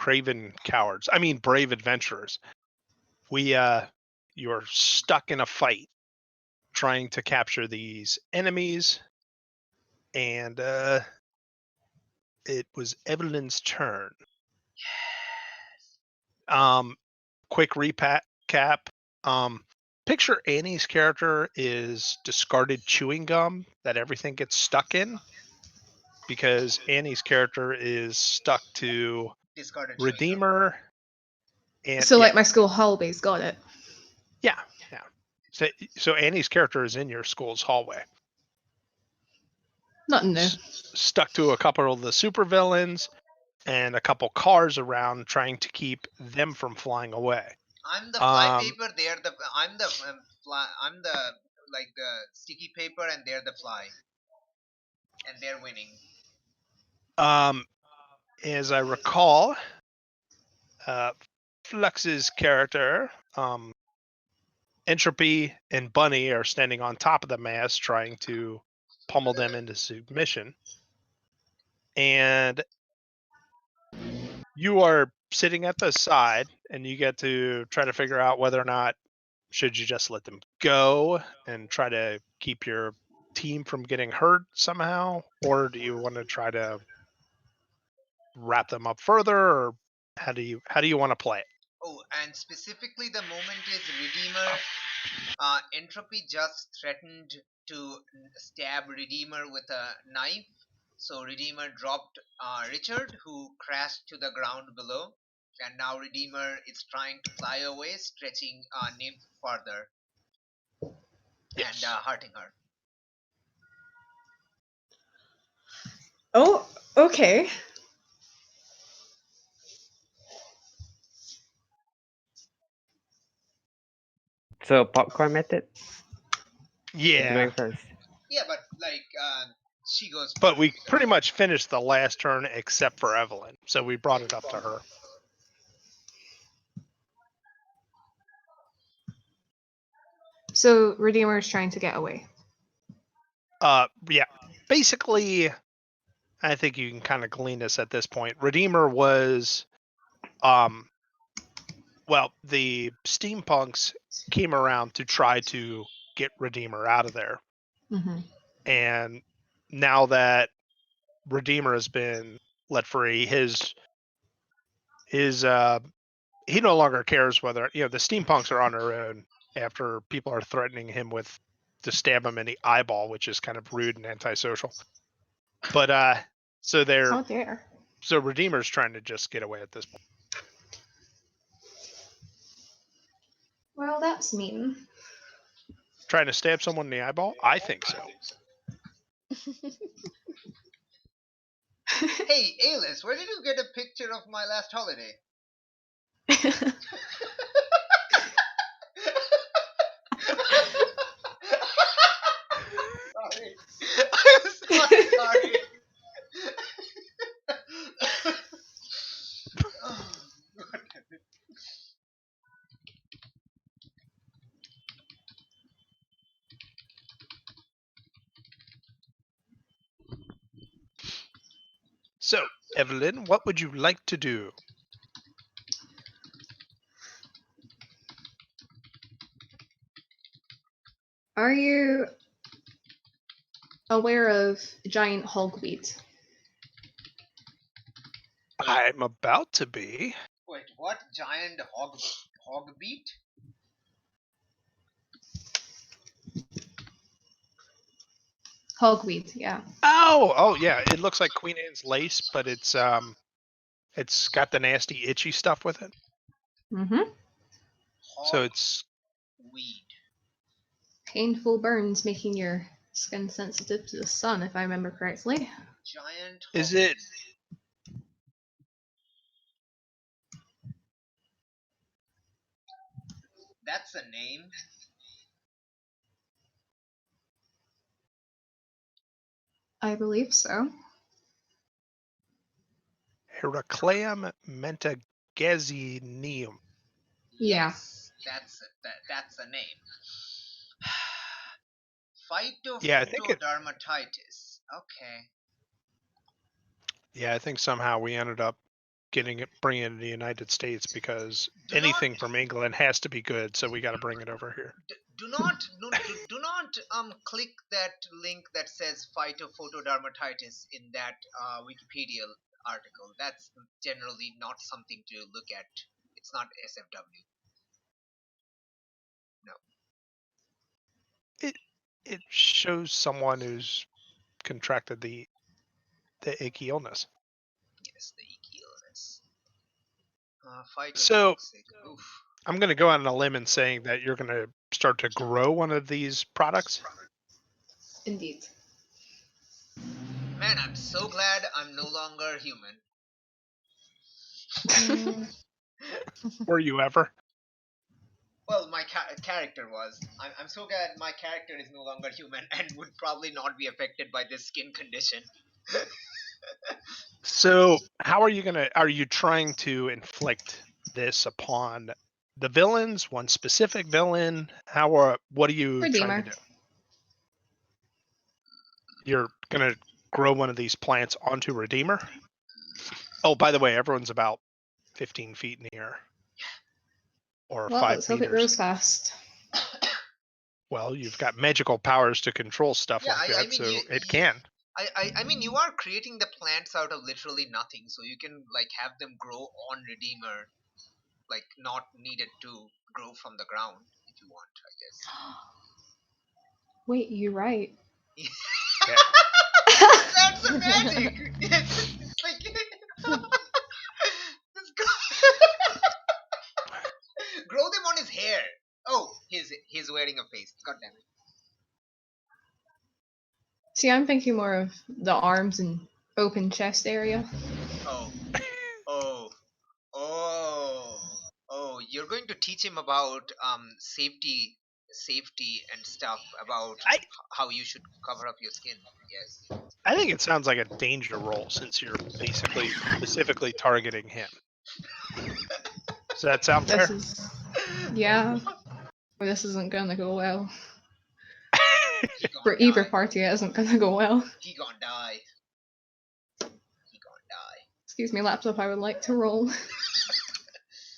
craven cowards. I mean, brave adventurers. You're stuck in a fight trying to capture these enemies, and it was Evelyn's turn. Quick recap. Picture Annie's character is discarded chewing gum that everything gets stuck in, because Annie's character is stuck to Discarded Redeemer. And So like my school hallways, got it. Yeah. So Annie's character is in your school's hallway. Nothing new. Stuck to a couple of the supervillains and a couple cars around, trying to keep them from flying away. I'm the flypaper. I'm the sticky paper, and they're the fly, and they're winning. As I recall, Flux's character, Entropy and Bunny are standing on top of the mast trying to pummel them into submission. And you are sitting at the side, and you get to try to figure out whether or not should you just let them go and try to keep your team from getting hurt somehow, or do you want to try to wrap them up further, or how do you want to play it? Oh, and specifically the moment is Redeemer. Entropy just threatened to stab Redeemer with a knife, so Redeemer dropped Richard, who crashed to the ground below, and now Redeemer is trying to fly away, stretching Nymph further. Yes. And hurting her. Oh, okay. So popcorn method? Yeah. Going first. Yeah, but like she goes. But we pretty much finished the last turn except for Evelyn, so we brought it up to her. So Redeemer is trying to get away. Yeah. Basically, I think you can kind of glean this at this point. Redeemer was, well, the steampunks came around to try to get Redeemer out of there. Mm-hmm. And now that Redeemer has been let free, he no longer cares whether, the steampunks are on their own after people are threatening him to stab him in the eyeball, which is kind of rude and antisocial. But so How dare. So Redeemer's trying to just get away at this point. Well, that's mean. Trying to stab someone in the eyeball? I think so. Hey, Aillas, where did you get a picture of my last holiday? Sorry. I'm so sorry. Oh, God damn it. So, Evelyn, what would you like to do? Are you aware of giant hogweed? I'm about to be. Wait, what? Giant hogbeat? Hogweed, yeah. Oh, yeah. It looks like Queen Anne's lace, but it's got the nasty itchy stuff with it. Mm-hmm. So it's weed. Painful burns making your skin sensitive to the sun, if I remember correctly. Giant. Is it? That's a name. I believe so. Heracleum mentagazinium. Yeah. Yes, that's a name. Phytophotodermatitis. Okay. Yeah, I think somehow we ended up bringing it to the United States because Do anything not- from England has to be good, so we got to bring it over here. do not click that link that says phytophotodermatitis in that Wikipedia article. That's generally not something to look at. It's not SFW. No. It shows someone who's contracted the icky illness. Yes, the icky illness. Phytotoxic. So- Oof. I'm going to go on a limb in saying that you're going to start to grow one of these products. Indeed. Man, I'm so glad I'm no longer human. Were you ever? Well, my character was. I'm so glad my character is no longer human and would probably not be affected by this skin condition. So how are you trying to inflict this upon the villains, one specific villain? What are you trying Redeemer. to do? You're gonna grow one of these plants onto Redeemer? Oh, by the way, everyone's about 15 feet in the air. Or Well, 5 let's hope it meters. grows fast. Well, you've got magical powers to control stuff Yeah, like I that, mean, so you- it can. I mean, you are creating the plants out of literally nothing, so you can like have them grow on Redeemer, like not needed to grow from the ground if you want, I guess. Wait, you're right. Yeah. That's the magic. It's like just grow them on his hair. Oh, he's wearing a face. God damn it. See, I'm thinking more of the arms and open chest area. Oh, you're going to teach him about safety and stuff about how you should cover up your skin. Yes. I think it sounds like a danger roll since you're basically specifically targeting him. Does that sound fair? Yeah. Or this isn't gonna go well. He gonna For either die. party, it isn't gonna go well. He gonna die. He gonna die. Excuse me, laptop, I would like to roll.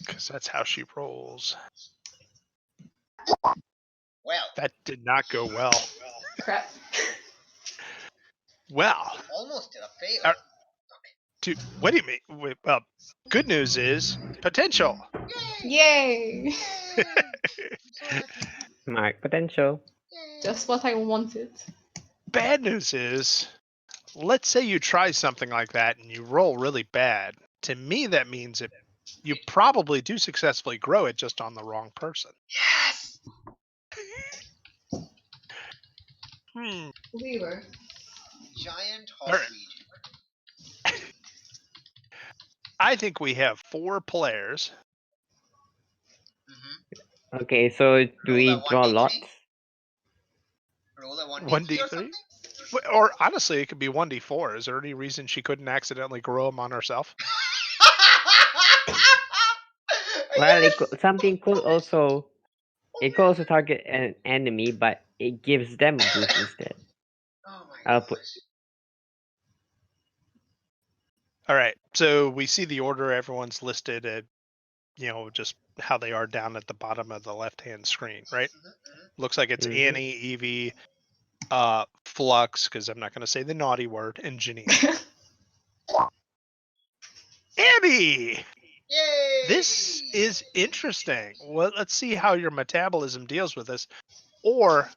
Because that's how she rolls. Well, That did not go well. Crap. almost Well, did a fail. what do you mean? Well, good news is potential. Yay! Mark potential. Just what I wanted. Bad news is, let's say you try something like that and you roll really bad. To me, that means that you probably do successfully grow it just on the wrong person. Yes. Weaver. Giant Alright. hogweed. I think we have 4 players. Mm-hmm. Okay, so do Roll we a draw 1d3? lots? Roll a 1d3 or 1d3? something? Or honestly, it could be 1d4. Is there any reason she couldn't accidentally grow them on herself? Well, Yes! something could also. It could also target an enemy, but it gives them a boost instead. Oh my I'll gosh. put. All right. So we see the order. Everyone's listed at, just how they are down at the bottom of the left-hand screen, right? Looks like it's Mhm. Annie, Evie, Flux, because I'm not going to say the naughty word, and Janine. Annie! Yay! This is interesting. Well, let's see how your metabolism deals with this, or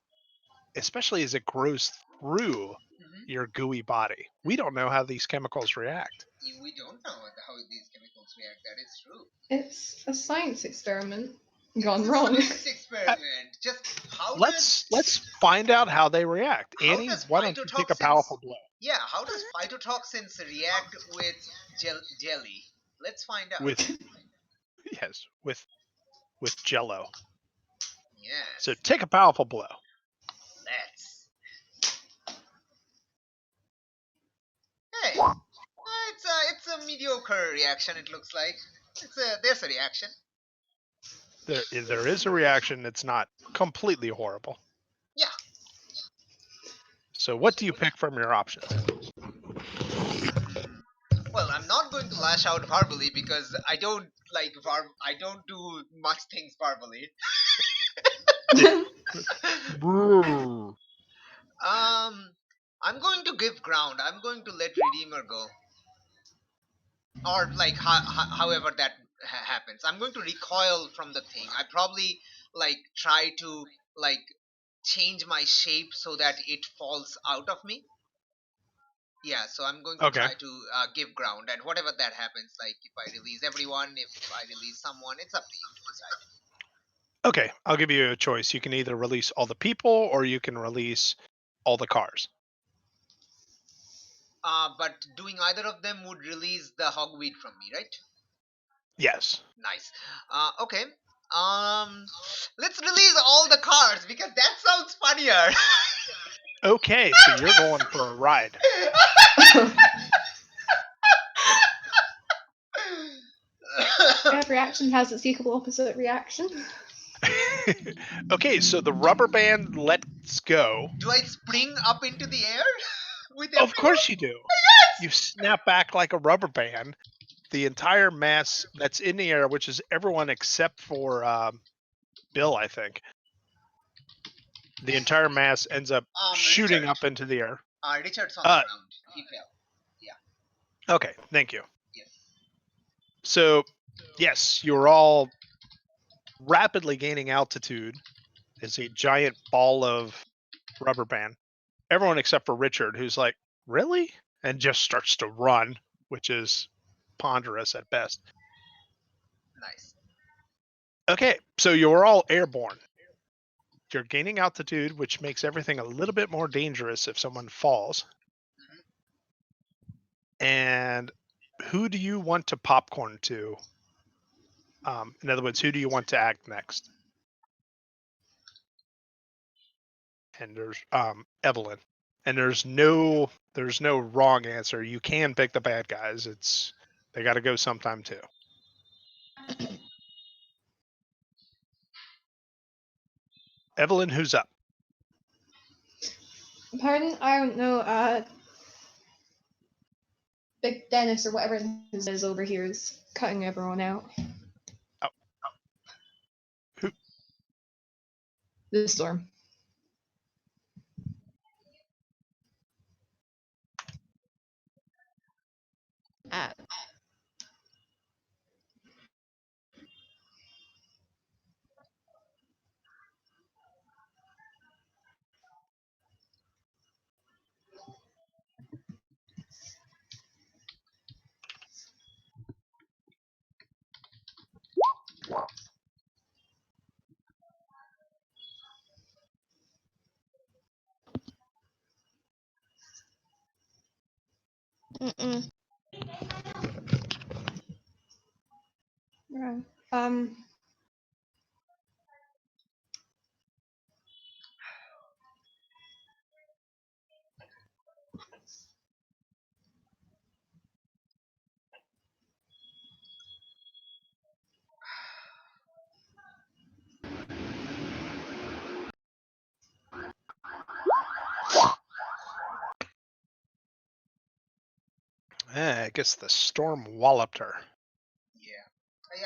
especially as it grows through your gooey body. We don't know how these chemicals react. We don't know how these chemicals react. That is true. It's a science experiment gone It's a wrong. science experiment. Just how Let's find out how they react. How Annie, does why don't you take a phytotoxins- powerful blow? Yeah, how does phytotoxins react with jelly? Let's find out. With Jello. Yes. So take a powerful blow. Let's. Hey, it's a mediocre reaction. It looks like there's a reaction. There is a reaction. It's not completely horrible. Yeah. So what do you pick from your options? Well, I'm not going to lash out verbally because I don't I don't do much things verbally. I'm going to give ground. I'm going to let Redeemer go, or like however that happens. I'm going to recoil from the thing. I probably try to change my shape so that it falls out of me. Yeah, so I'm going to Okay. try to give ground, and whatever that happens, like if I release everyone, if I release someone, it's up to you to decide. Okay, I'll give you a choice. You can either release all the people or you can release all the cars. But doing either of them would release the hogweed from me, right? Yes. Nice. Okay. Let's release all the cars because that sounds funnier. Okay, so you're going for a ride. Every reaction has its equal opposite reaction. Okay, so the rubber band lets go. Do I spring up into the air with Of everyone? course you do. Yes! You snap back like a rubber band. The entire mass that's in the air, which is everyone except for Bill, I think. The entire mass ends up shooting Richard. up into the air. Richard's on the ground. He fell. Okay, thank you. Yes. So, yes, you're all rapidly gaining altitude as a giant ball of rubber band. Everyone except for Richard, who's like, really? And just starts to run, which is ponderous at best. Nice. Okay, so you're all airborne. You're gaining altitude, which makes everything a little bit more dangerous if someone falls. And who do you want to popcorn to? In other words, who do you want to act next? And there's Evelyn. And there's no wrong answer. You can pick the bad guys. They got to go sometime too. Evelyn, who's up? Pardon? I don't know. Big Dennis or whatever his name is over here is cutting everyone out. Oh. Who? The storm. Mm-mm. Right. I guess the storm walloped her. Yeah.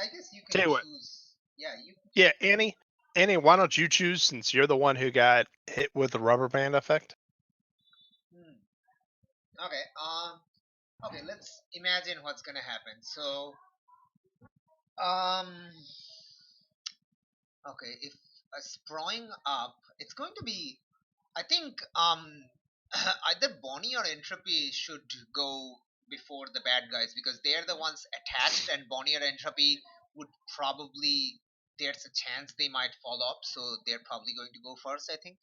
I guess you can Tell you what. choose. Yeah, you can Yeah, Annie. Annie, why don't you choose since you're the one who got hit with the rubber band effect? Okay. Okay. Let's imagine what's gonna happen. So, um, okay, if sprawling up, it's going to be. I think either Bonnie or Entropy should go before the bad guys because they're the ones attached, and Bonnie or Entropy would probably. There's a chance they might fall up, so they're probably going to go first. I think.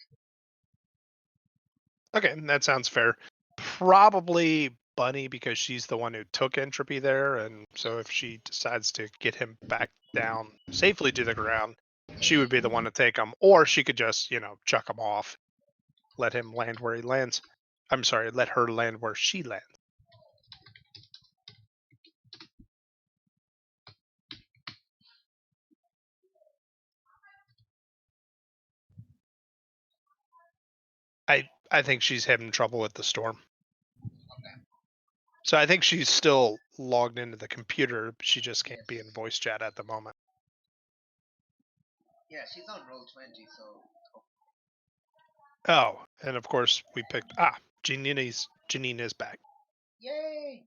Okay, that sounds fair. Probably Bunny because she's the one who took Entropy there, and so if she decides to get him back down safely to the ground, she would be the one to take him, or she could just, chuck him off, let him land where he lands. I'm sorry, let her land where she lands. I think she's having trouble with the storm. Okay. So I think she's still logged into the computer. She just can't be in voice chat at the moment. Yeah, she's on Roll20, so. Oh, and of course we picked Janine is back. Yay!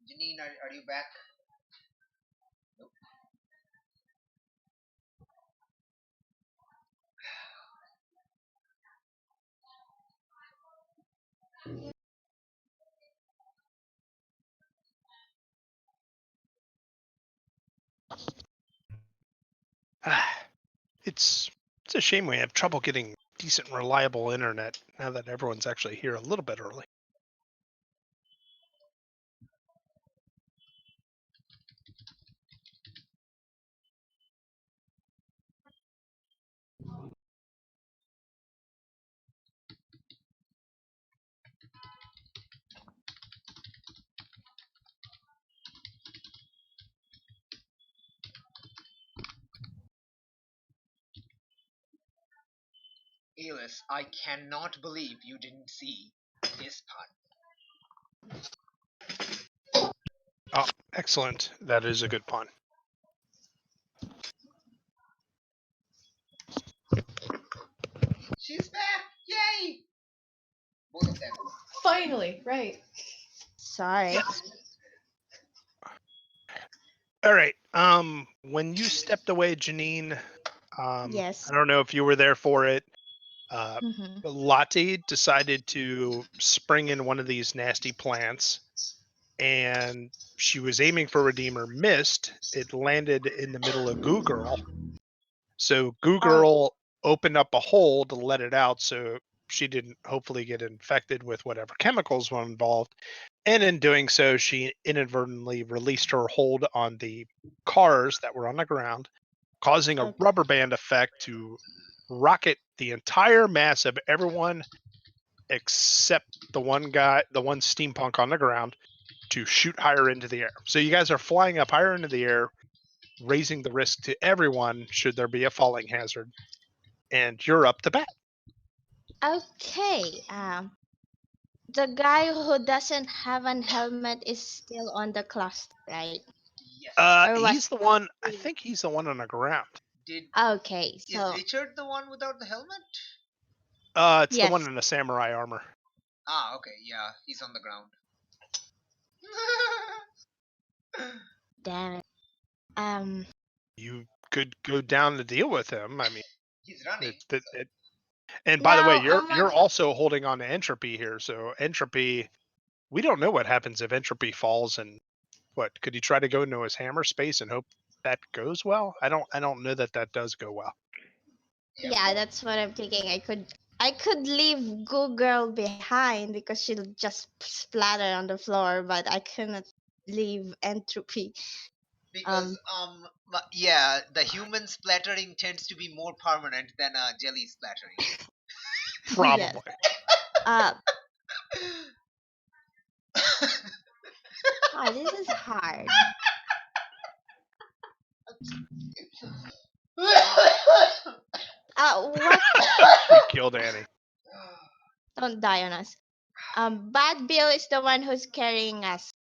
Janine, are you back? Nope. It's a shame we have trouble getting decent, reliable internet now that everyone's actually here a little bit early. Aillas, I cannot believe you didn't see this pun. Oh, excellent. That is a good pun. She's back! Yay! Both of them. Finally, right. Sorry. All right. When you stepped away, Janine, Yes. I don't know if you were there for it. Mhm. Lottie decided to spring in one of these nasty plants, and she was aiming for Redeemer, missed. It landed in the middle of Goo Girl. So Goo Girl opened up a hole to let it out so she didn't hopefully get infected with whatever chemicals were involved. And in doing so, she inadvertently released her hold on the cars that were on the ground, causing a Okay. rubber band effect to rocket the entire mass of everyone except the one steampunk on the ground, to shoot higher into the air. So you guys are flying up higher into the air, raising the risk to everyone should there be a falling hazard. And you're up to bat. Okay. The guy who doesn't have an helmet is still on the cluster, right? Yes. Or was He's the one. I think he's the one on the ground. okay? Is So Richard the one without the helmet? It's the yes. one in the samurai armor. Ah, okay, yeah, he's on the ground. Damn it. You could go down to deal with him. I mean, He's running. and by the way, No, you're also holding on to entropy here. So entropy, we don't know what happens if entropy falls. And what could he try to go into his hammer space and hope that goes well? I don't know that does go well. yeah, that's what I'm thinking. I could leave Goo Girl behind because she'll just splatter on the floor, but I cannot leave Entropy. Because yeah, the human splattering tends to be more permanent than a jelly splattering. Probably. Yes. This is hard. What? We killed Annie. Don't die on us. Bad Bill is the one who's carrying us.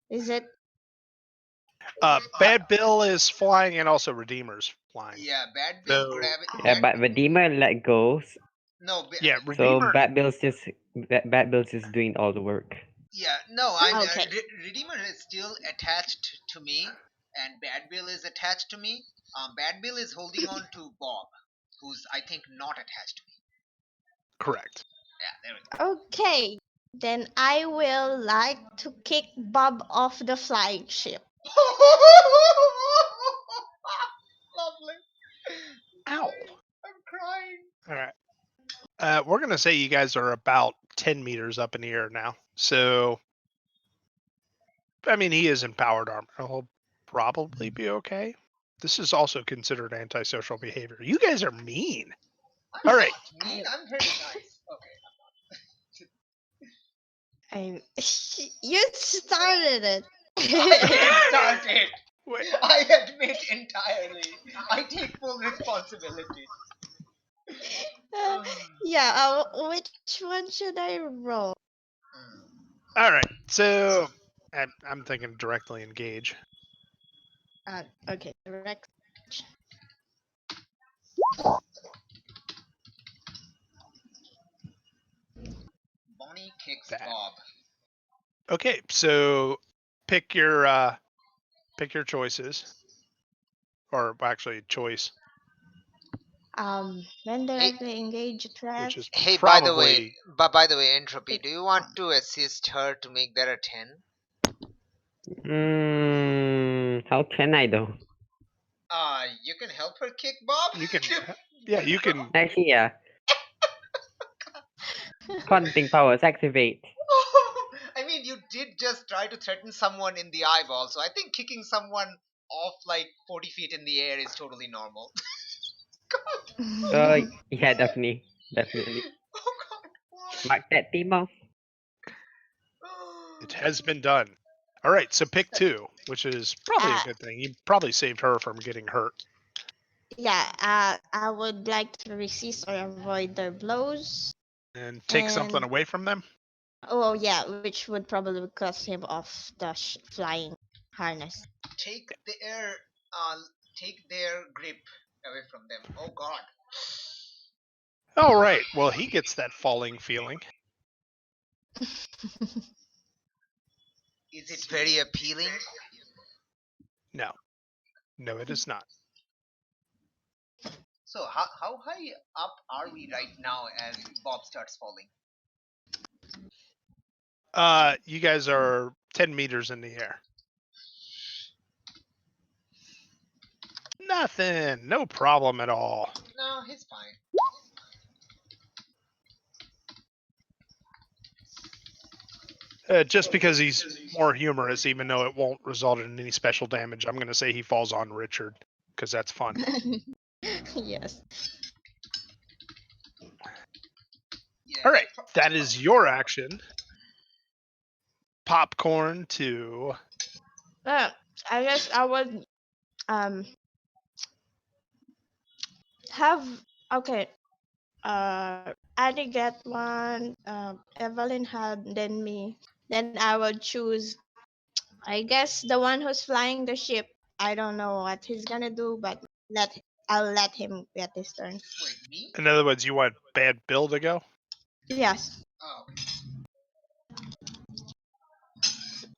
Is it? Bad Bill is flying, and also Redeemer's flying. Yeah, Bad Bill So- grabbing. Yeah, but Redeemer let go. No, Yeah, So Redeemer. Bad Bill's just doing all the work. Yeah, no, I'm Okay. Redeemer is still attached to me, and Bad Bill is attached to me. Bad Bill is holding on to Bob, who's I think not attached to me. Correct. Yeah, there we go. Okay. Then I will like to kick Bob off the flying ship. Lovely. Ow. I'm crying. All right. We're gonna say you guys are about 10 meters up in the air now. So, I mean, he is in powered armor. He'll probably be okay. This is also considered antisocial behavior. You guys are mean. I'm All right. not mean. I'm very nice. Okay. You started it. I did start it. Wait. I admit entirely. I take full responsibility. Yeah. Which one should I roll? All right. So I'm thinking directly engage. Okay. Direct. Bonnie kicks That. Bob. Okay. So pick your choices, or actually choice, When directly engage a threat. which is Hey, probably by the way, Entropy, Pick do you want one. to assist her to make that a 10? How can I though? You can help her kick Bob. you can. Yeah, you can. Actually, yeah. Haunting powers activate. I mean, you did just try to threaten someone in the eyeball, so I think kicking someone off like 40 feet in the air is totally normal. Yeah, definitely. Definitely. Oh god, what? Mark that, Timo. It has been done. All right. So pick two, which is probably a good thing. You probably saved her from getting hurt. Yeah. I would like to resist or avoid their blows. And take something And away from them. oh yeah, which would probably cut him off the flying harness. Take uh, take their grip away from them. Oh god. All right. Well, he gets that falling feeling. Is it very appealing? No, it is not. So how high up are we right now as Bob starts falling? You guys are 10 meters in the air. Nothing. No problem at all. No, he's fine. Just because he's more humorous, even though it won't result in any special damage, I'm going to say he falls on Richard, because that's fun. Yes. Yeah, All right, that is your action. Popcorn to... I guess I would have okay. Addy get one. Evelyn had then me. Then I would choose. I guess the one who's flying the ship. I don't know what he's gonna do, but I'll let him get his turn. Wait, me? In other words, you want Bad Bill to go? Yes. Oh, okay.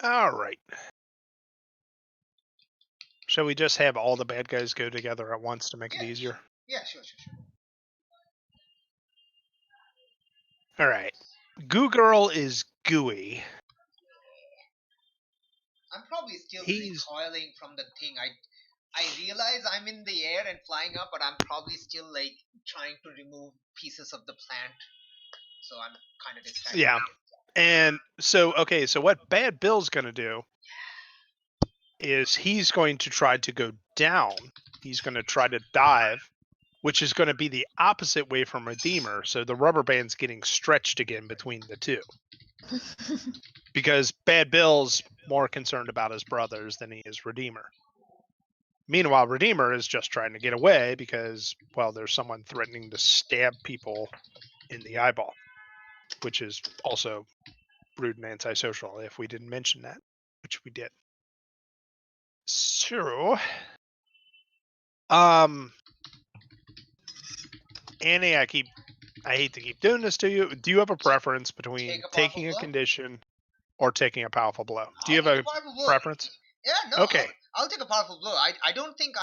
All right. Shall we just have all the bad guys go together at once to make it easier? Yeah, sure. All right. Goo Girl is gooey. I'm probably still He's... recoiling from the thing. I realize I'm in the air and flying up, but I'm probably still like trying to remove pieces of the plant. So I'm kind of distracted. Yeah. And so, okay, so what Bad Bill's going to do is he's going to try to go down. He's going to try to dive, which is going to be the opposite way from Redeemer. So the rubber band's getting stretched again between the two. Because Bad Bill's more concerned about his brothers than he is Redeemer. Meanwhile, Redeemer is just trying to get away because, well, there's someone threatening to stab people in the eyeball, which is also rude and antisocial, if we didn't mention that, which we did. So, Annie, I hate to keep doing this to you. Do you have a preference between taking a condition or taking a powerful blow? Do you have a preference? Yeah, no. Okay. I'll take a powerful blow. I don't think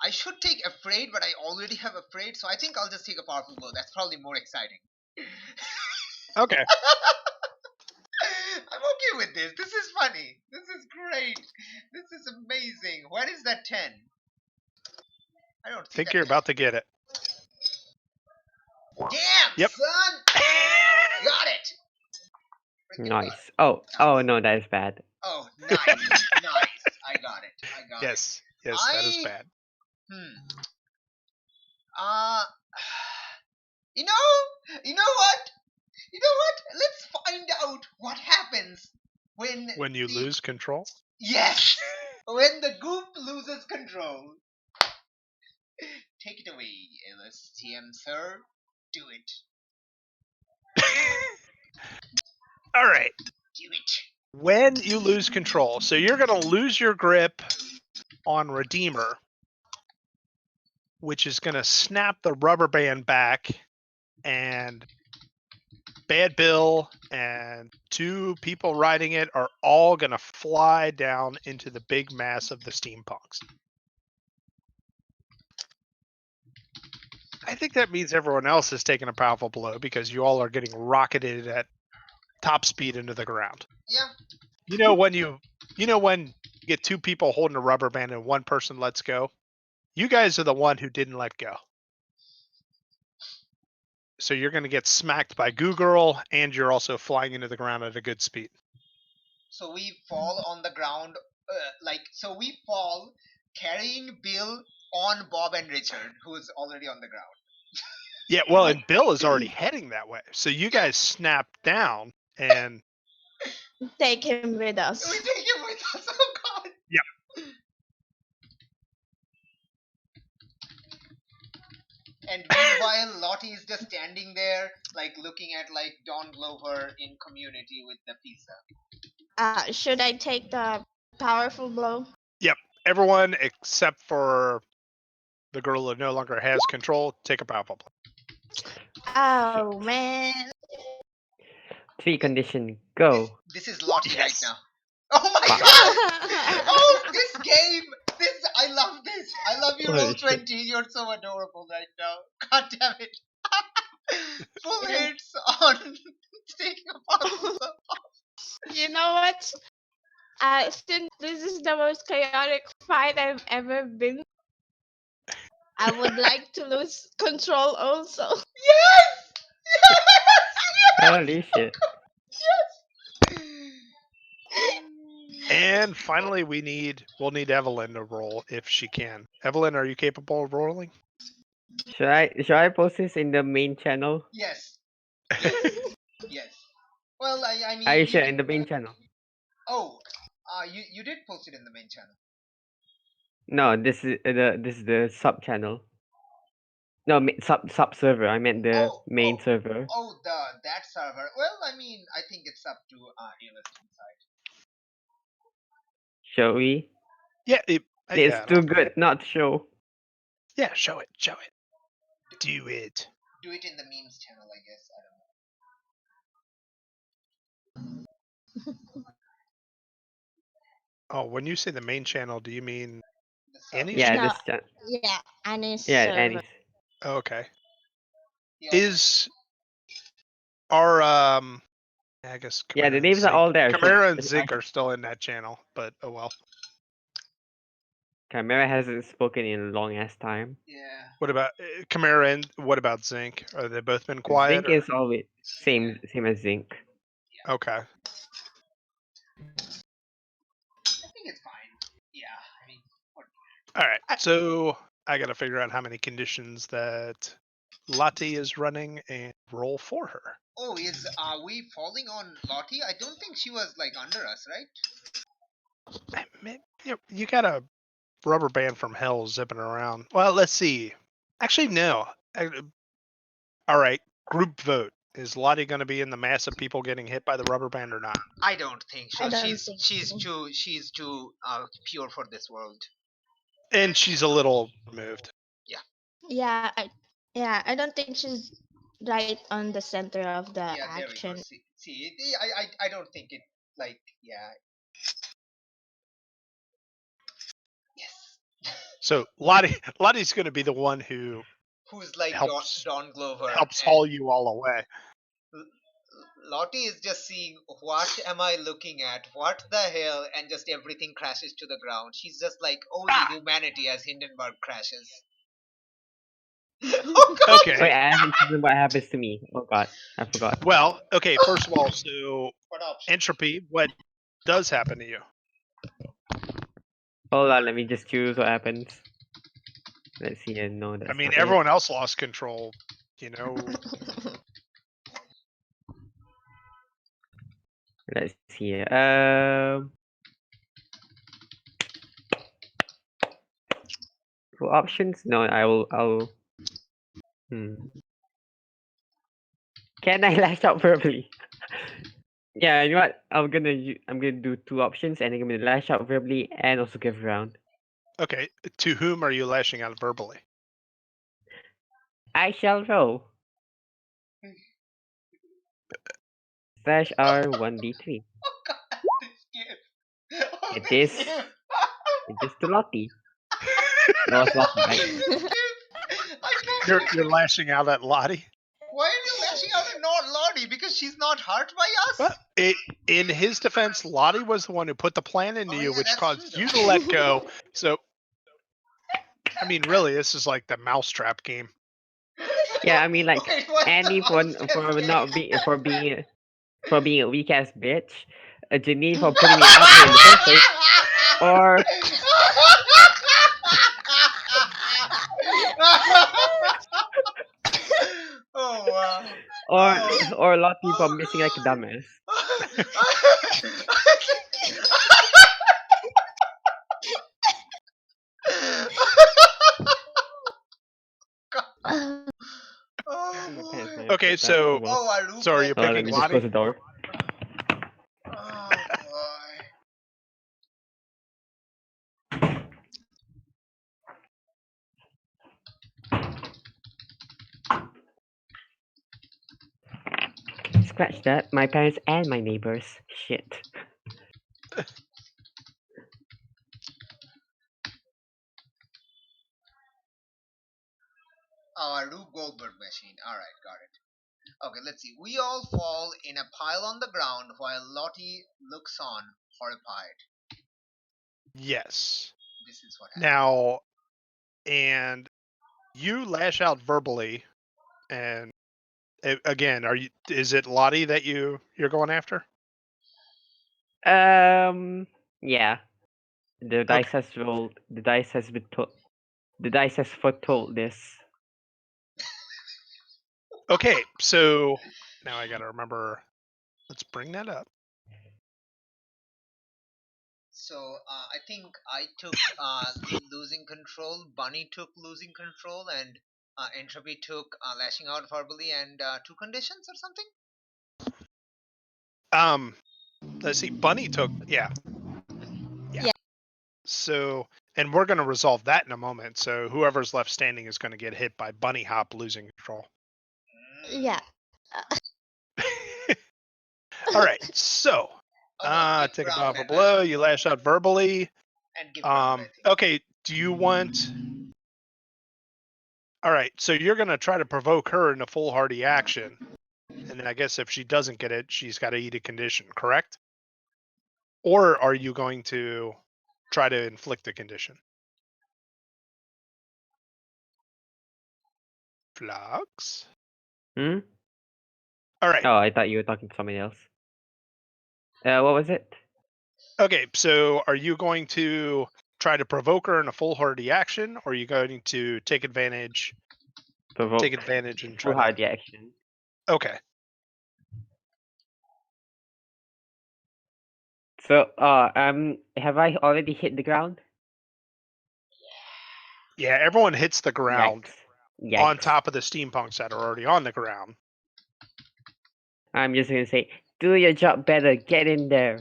I should take afraid, but I already have afraid, so I think I'll just take a powerful blow. That's probably more exciting. Okay. I'm okay with this. This is funny. This is great. This is amazing. Where is that 10? I don't think you're about to get it. Damn, Yep. son! Got it! Freaking Nice. got it. Oh no, that is bad. Oh, nice. Nice. I got it. Yes, that is bad. You know what? Let's find out what happens when you lose control? Yes! When the goop loses control. take it away, Aillas. TM sir, do it. All right. Do it. When you lose control, so you're going to lose your grip on Redeemer, which is going to snap the rubber band back, and Bad Bill and 2 people riding it are all going to fly down into the big mass of the steampunks. I think that means everyone else is taking a powerful blow because you all are getting rocketed at top speed into the ground. Yeah. You know when you get 2 people holding a rubber band and one person lets go? You guys are the one who didn't let go. So you're going to get smacked by Goo Girl, and you're also flying into the ground at a good speed. So we fall on the ground, so we fall carrying Bill on Bob and Richard, who's already on the ground. Yeah, well, and Bill is already heading that way. So you guys snap down and Take him with us. We take him with us. Oh God. Yep. And meanwhile, Lottie is just standing there, like looking at like Don Glover in Community with the pizza. Should I take the powerful blow? everyone except for the girl who no longer has control, take a powerful blow. Oh man. 3 condition, go. This is Lottie right Yes. now. Oh my Fuck. God! Oh, this game! I love this. I love you, Holy shit. Roll20. You're so adorable right now. God damn it! Full hits on taking a powerful blow. You know what? Since this is the most chaotic fight I've ever been, I would like to lose control also. Yes! Holy shit. And finally, we'll need Evelyn to roll if she can. Evelyn, are you capable of rolling? Should I post this in the main channel? Yes. Yes. Well, I mean. Are you sure in the main channel? Oh, you did post it in the main channel. No, this is the sub channel. No, sub server. I meant the main server. Oh, that server. Well, I mean, I think it's up to Aillas to decide. Shall we? Yeah, It's yeah, too good not to show. yeah. Show it. Do it. Do it in the memes channel, I guess. I don't know. Oh, when you say the main channel, do you mean The server. Annie's Yeah, channel? No. this channel. Yeah, Annie's Yeah, server. Annie's. Oh, okay. Yeah. Is our I guess Yeah, Chimera the and names are Zinc. all there. Chimera and It's Zinc fine. are still in that channel, but oh well. Chimera hasn't spoken in a long ass time. Yeah. What about Chimera and what about Zinc? Are they both been quiet? Zinc is always same as Zinc. Okay. I think it's fine. Yeah. I mean, what? All right. So I got to figure out how many conditions that Lottie is running and roll for her. Oh, are we falling on Lottie? I don't think she was like under us, right? You got a rubber band from hell zipping around. Well, let's see. Actually, no. All right. Group vote. Is Lottie going to be in the mass of people getting hit by the rubber band or not? I don't think so. I don't she's think she's so. too pure for this world. And she's a little removed. Yeah, I don't think she's right on the center of the Yeah, there we action. go. See, I don't think it like yeah. Yes. So Lottie's going to be the one who Who's like helps Don Glover? haul you all away. Lottie is just seeing what am I looking at? What the hell? And just everything crashes to the ground. She's just like, oh, the humanity as Hindenburg crashes. Oh God! Okay. Wait, I haven't seen what happens to me. Oh god, I forgot. Well, okay. First of all, so What option? entropy. What does happen to you? Hold on, let me just choose what happens. Let's see. No, that's I mean, not it. everyone else lost control. You know. Let's see. 2 options? No, I'll. Can I lash out verbally? Yeah, you know what? I'm gonna do 2 options, and I'm gonna lash out verbally and also give round. Okay, to whom are you lashing out verbally? I shall roll. Slash R1d3. Oh god, this game. Oh, It this is. game. It is to Lottie. That was Lottie, right? This game. I You're can't. lashing out at Lottie. Why are you lashing out at not Lottie? Because she's not hurt by us? Well, in his defense, Lottie was the one who put the plan into Oh, you, yeah, which that's caused true, you though. to let go. So, I mean, really, this is like the mousetrap game. Yeah, I mean, like Wait, what's Annie the mouse for game? not being for being a weak ass bitch, Janine for putting me out here in the first place, or Oh wow. or Oh. or Lottie for Oh missing like a dumbass. God. Oh, Oh my pants boy. might have Okay, slipped out. Oh so well. Oh, Aru so are you go Oh, let picking me just Lottie? close the door. Oh boy. Scratch that. My parents and my neighbors. Shit. Oh, a Rube Goldberg machine. Alright, got it. Okay, let's see. We all fall in a pile on the ground while Lottie looks on, horrified. Yes. This is what happens. Now, and you lash out verbally, and again, is it Lottie that you're going after? Yeah. The dice has rolled. The dice has been the dice has foretold this. Okay, so now I got to remember. Let's bring that up. So I think I took losing control, Bunny took losing control, and Entropy took lashing out verbally and 2 conditions or something? Let's see. Bunny took yeah. Yeah. So, and we're going to resolve that in a moment. So whoever's left standing is going to get hit by Bunny Hop losing control. Yeah. All right. So, Oh, no, give take a ground powerful then, blow. You lash out verbally. and give ground, I think. Okay. Do you want? All right. So you're going to try to provoke her into foolhardy action, and then I guess if she doesn't get it, she's got to eat a condition. Correct? Or are you going to try to inflict a condition? Flux. Hmm? All right. Oh, I thought you were talking to somebody else. What was it? Okay, so are you going to try to provoke her in a foolhardy action, or are you going to take advantage Provoke. and try to? Foolhardy action. Okay. So, have I already hit the ground? Yeah, everyone hits the ground Yikes. on top of the steampunks that are already on the ground. I'm just gonna say, do your job better. Get in there.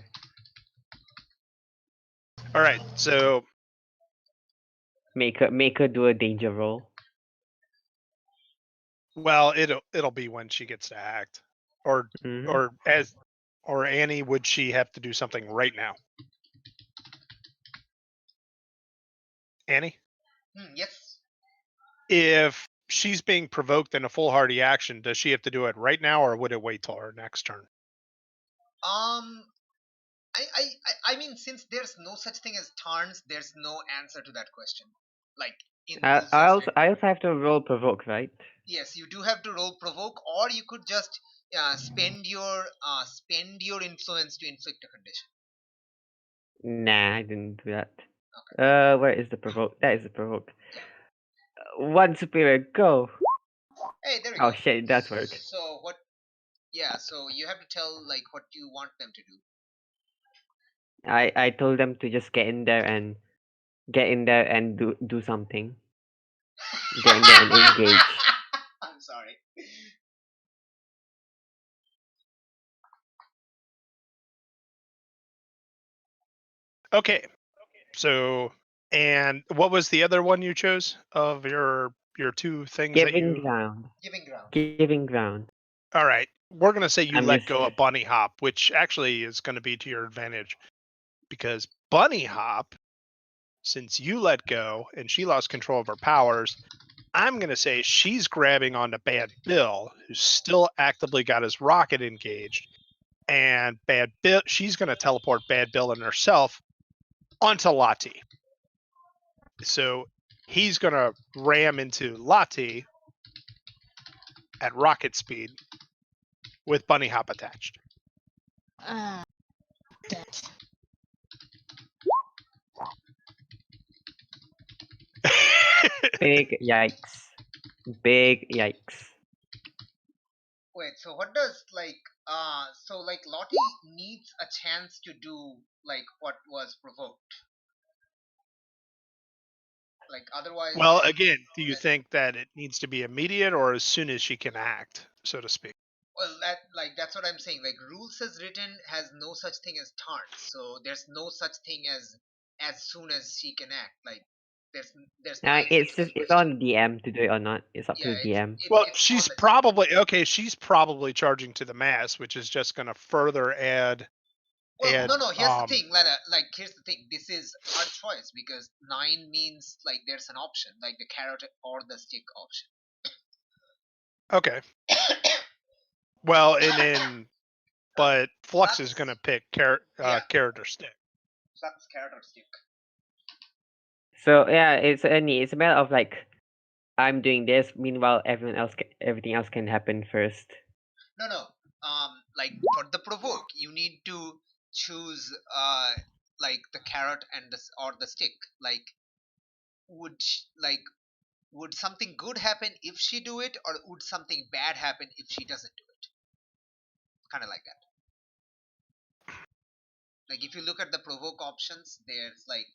All right, so Make her do a danger roll. well, it'll be when she gets to act, or Mhm. or Annie, would she have to do something right now? Annie, Yes. if she's being provoked in a foolhardy action, does she have to do it right now, or would it wait till her next turn? I mean, since there's no such thing as turns, there's no answer to that question. Like in I rules I of also I also have to roll provoke, right? Yes, you do have to roll provoke, or you could just spend your influence to inflict a condition. Nah, I didn't do that. Okay. Where is the provoke? That is the provoke. Yeah. One superior, go. Hey, there we Oh go. shit, that's work. So what? Yeah. So you have to tell like what you want them to do. I told them to just get in there and do something. Then engage. I'm sorry. Okay. So, and what was the other one you chose of your two things that Giving you? ground. Giving ground. Giving ground. All right. We're gonna say you I'm let just go of Bunny Hop, which actually is going to be to your advantage because Bunny Hop, since you let go and she lost control of her powers, I'm going to say she's grabbing onto Bad Bill, who's still actively got his rocket engaged, and Bad Bill, she's going to teleport Bad Bill and herself onto Lottie. So he's going to ram into Lottie at rocket speed with Bunny Hop attached. That. big yikes. Big yikes. Wait, so what does so Lottie needs a chance to do like what was provoked. Like otherwise Well, again, do you think that it needs to be immediate or as soon as she can act, so to speak? well that's what I'm saying. Like rules as written has no such thing as turns. So there's no such thing as soon as she can act. Like there's no answer It's to that just it's question. on DM to do it or not. It's up to Yeah, the DM. Well, it's on she's the probably okay. She's probably charging to the mass, which is just going to further add. well, no, here's the Um, thing. Here's the thing. This is her choice because 9 means like there's an option, like the carrot or the stick option. okay. Well, and then, but Flux is Flux, going to pick yeah, character stick. flux, carrot or stick. So yeah, it's a matter of like I'm doing this. Meanwhile, everything else can happen first. No. Like for the provoke, you need to choose like the carrot and or the stick. Like would something good happen if she do it, or would something bad happen if she doesn't do it? Kind of like that. Like if you look at the provoke options, there's like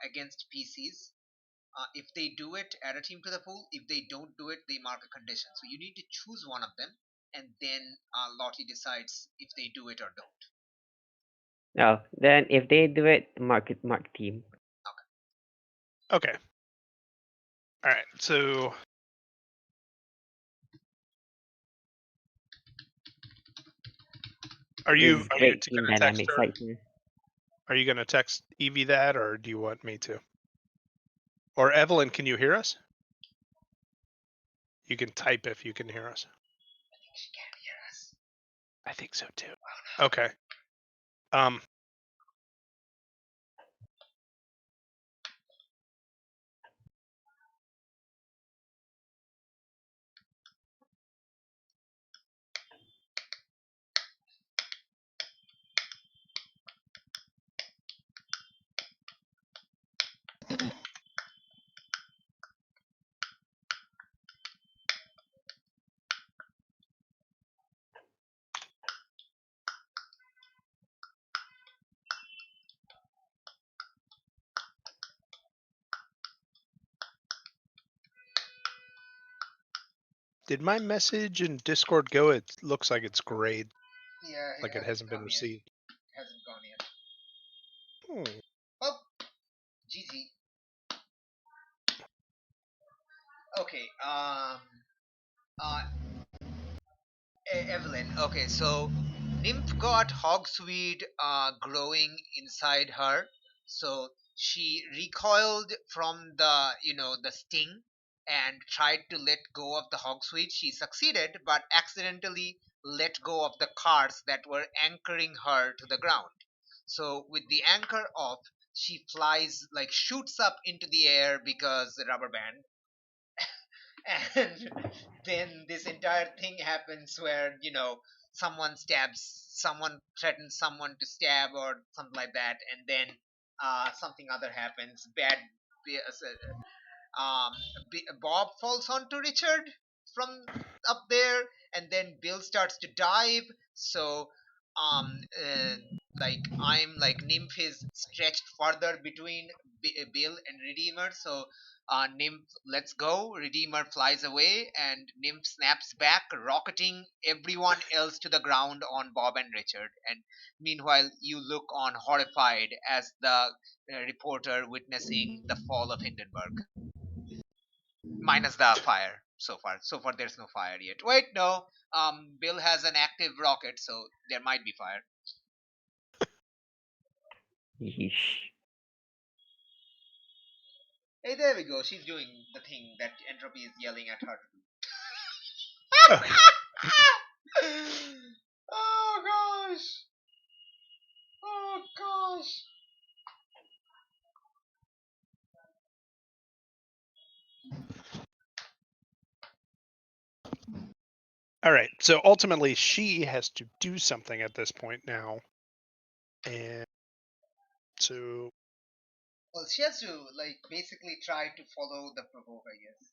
against PCs. If they do it, add a team to the pool. If they don't do it, they mark a condition. So you need to choose one of them, and then Lottie decides if they do it or don't. No, then if they do it, mark team. Okay. All right. So are This you is are you great going team to text dynamics her? right here. Are you going to text Evie that, or do you want me to? Or Evelyn, can you hear us? You can type if you can hear us. I think she can hear us. I think so too. Okay. Did my message in Discord go? It looks like it's grayed, Yeah, like it hasn't been received. It hasn't gone yet. Hmm. Oh, GG. Okay. Uh, Evelyn. Okay, so Nymph got hogweed growing inside her, so she recoiled from the sting and tried to let go of the hogweed. She succeeded, but accidentally let go of the cards that were anchoring her to the ground. So with the anchor off, she flies like shoots up into the air because the rubber band, and then this entire thing happens where someone threatens someone to stab or something like that, and then something other happens. um, Bob falls onto Richard from up there, and then Bill starts to dive. So um, uh, Nymph is stretched further between Bill and Redeemer, so Nymph lets go, Redeemer flies away, and Nymph snaps back, rocketing everyone else to the ground on Bob and Richard. And meanwhile, you look on horrified as the reporter witnessing the fall of Hindenburg. Minus the fire so far. So far, there's no fire yet. Wait, no. Bill has an active rocket, so there might be fire. Yeesh. Hey, there we go. She's doing the thing that Entropy is yelling at her to do. Oh gosh. Oh gosh. All right. So ultimately, she has to do something at this point now, and so Well, she has to basically try to follow the provoke, I guess.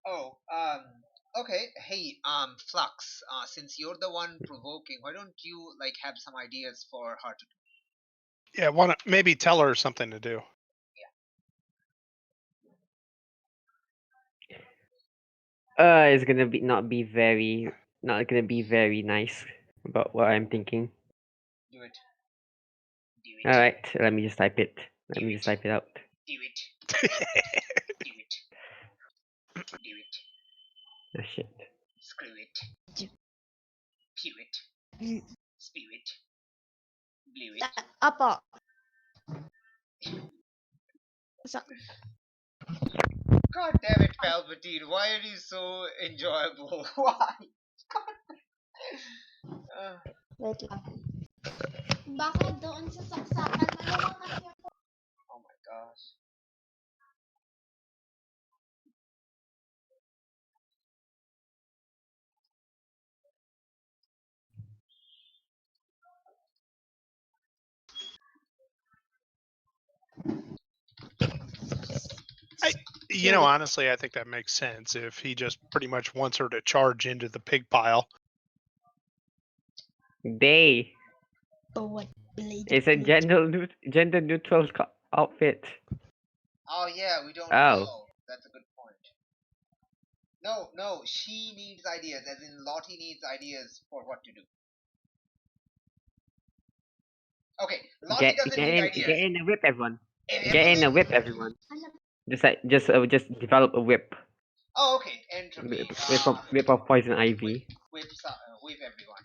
Oh, okay. Hey, Flux. Since you're the one provoking, why don't you have some ideas for her to do? yeah, want to maybe tell her something to do. It's gonna be not gonna be very nice about what I'm thinking. Do it. Do it. All right, let me just type it. Let me just type it out. Do it. Do it. Do it. Oh shit. Screw it. Pew it. Spew it. Blew it. Apo. So, God damn it, Palpatine. Why are you so enjoyable? Why? wait lang. Baka doon sa saksakan, maluwang kasi ako. Oh my gosh. Honestly, I think that makes sense if he just pretty much wants her to charge into the pig pile. They. Oh, what? It's a gender neutral outfit. Oh yeah, we don't Oh. know. That's a good point. No, she needs ideas, as in Lottie needs ideas for what to do. Okay, Lottie doesn't need ideas. Get in and whip everyone. And Get in Evelyn? and whip everyone. Just develop a whip. Oh, okay. Entropy. Whip of poison ivy. Whip everyone.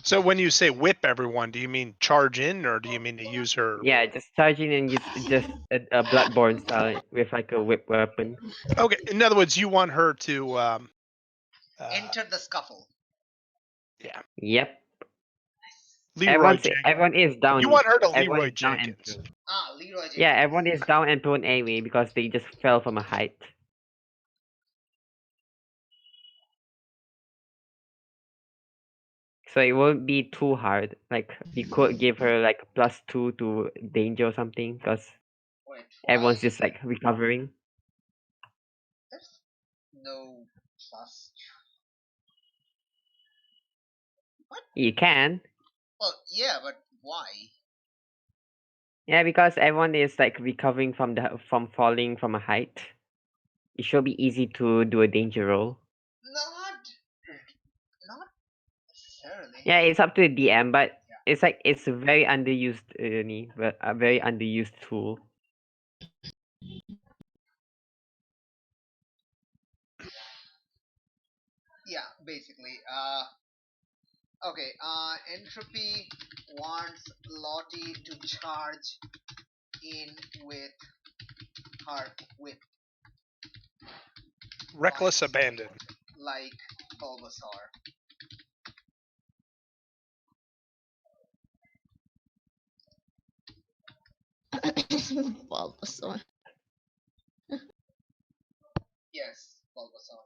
So when you say whip everyone, do you mean charge in, or do you mean to use her? Yeah, just charge in and use just a bloodborne style with like a whip weapon. Okay, in other words, you want her to Enter the scuffle. Yeah. Yep. Leroy Jenkins. Everyone is down. You want her to everyone Leroy is down and Jenkins. prone. Leroy Jenkins. Yeah, everyone is down and prone anyway because they just fell from a height. So it won't be too hard. Like you could give her like +2 to danger or something because Wait, everyone's just like recovering. There's no plus. What? You can. Well, yeah, but why? Yeah, because everyone is like recovering from falling from a height. It should be easy to do a danger roll. Not necessarily. Yeah, it's up to the DM, but it's a very underused, a very underused tool. Yeah, basically. Okay. Entropy wants Lottie to charge in with her whip. Reckless abandon. Like Bulbasaur. Bulbasaur. Yes, Bulbasaur.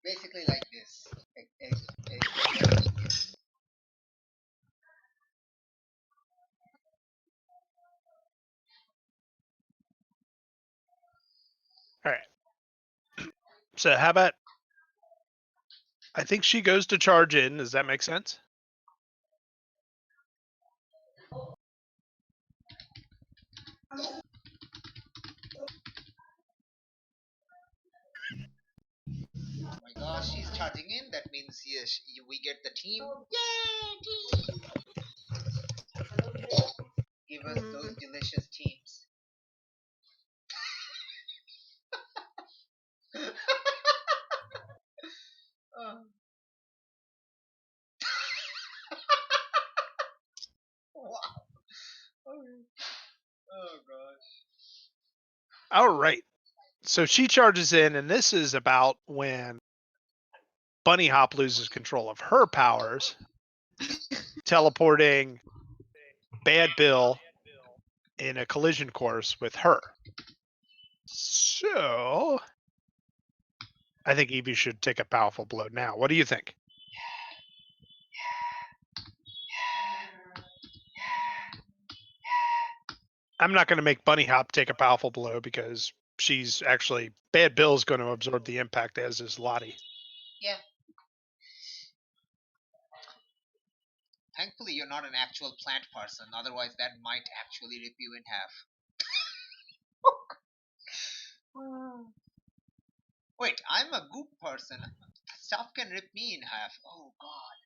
Basically like this. All right. So how about? I think she goes to charge in. Does that make sense? Oh my gosh, she's charging in. That means yes, we get the team. Yay, team! Give us those delicious teams. Oh. Wow. Oh gosh. All right. So she charges in, and this is about when Bunny Hop loses control of her powers, teleporting Bad Bill in a collision course with her. So I think Evie should take a powerful blow now. What do you think? I'm not going to make Bunny Hop take a powerful blow because she's actually Bad Bill's going to absorb the impact, as is Lottie. Yeah. Thankfully, you're not an actual plant person. Otherwise, that might actually rip you in half. Wait, I'm a goop person. Stuff can rip me in half. Oh god.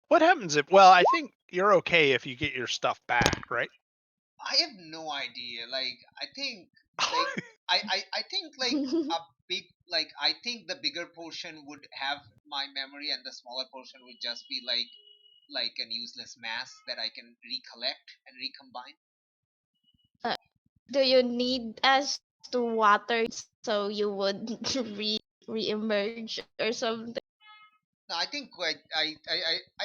What happens if? Well, I think you're okay if you get your stuff back, right? I have no idea. Like, I think, like, I think, like, a big, like, I think the bigger portion would have my memory, and the smaller portion would just be like an useless mass that I can recollect and recombine. Do you need us to water so you would re-emerge or something? No, I think I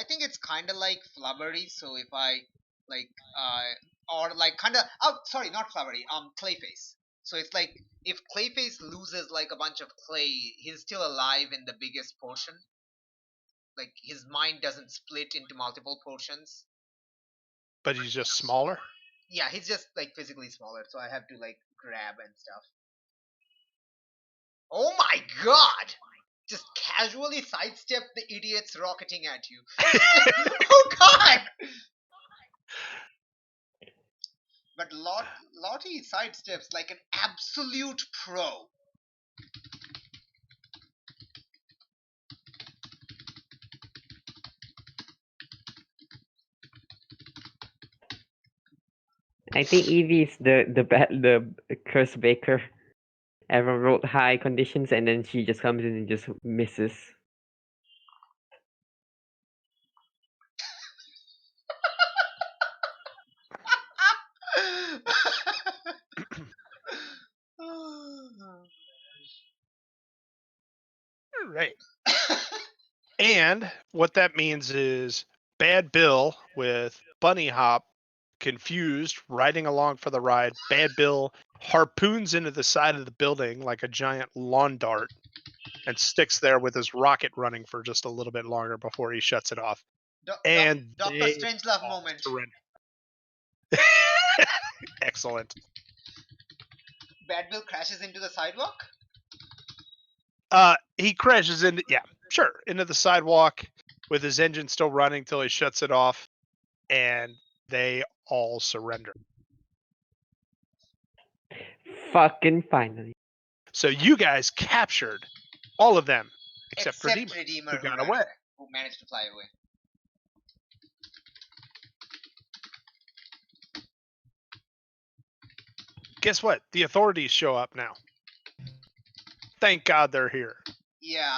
think it's kind of like flubbery. So if I like or like kind of sorry, not flubbery, Clayface. So it's like if Clayface loses like a bunch of clay, he's still alive in the biggest portion. Like his mind doesn't split into multiple portions. But he's just smaller. Yeah, he's just like physically smaller, so I have to like grab and stuff. Oh my god! Just casually sidestep the idiots rocketing at you. Oh god! But Lottie sidesteps like an absolute pro. I think Evie is the curse baker. Everyone rolled high conditions, and then she just comes in and just misses. Right. And what that means is Bad Bill with Bunny Hop confused, riding along for the ride. Bad Bill harpoons into the side of the building like a giant lawn dart and sticks there with his rocket running for just a little bit longer before he shuts it off. And Dr. they Strangelove all moment. surrender. Excellent. Bad Bill crashes into the sidewalk. He crashes into into the sidewalk with his engine still running till he shuts it off, and they all surrender. Fucking finally. So you guys captured all of them except Redeemer who got ran away. who managed to fly away. Guess what? The authorities show up now. Thank God they're here. Yeah,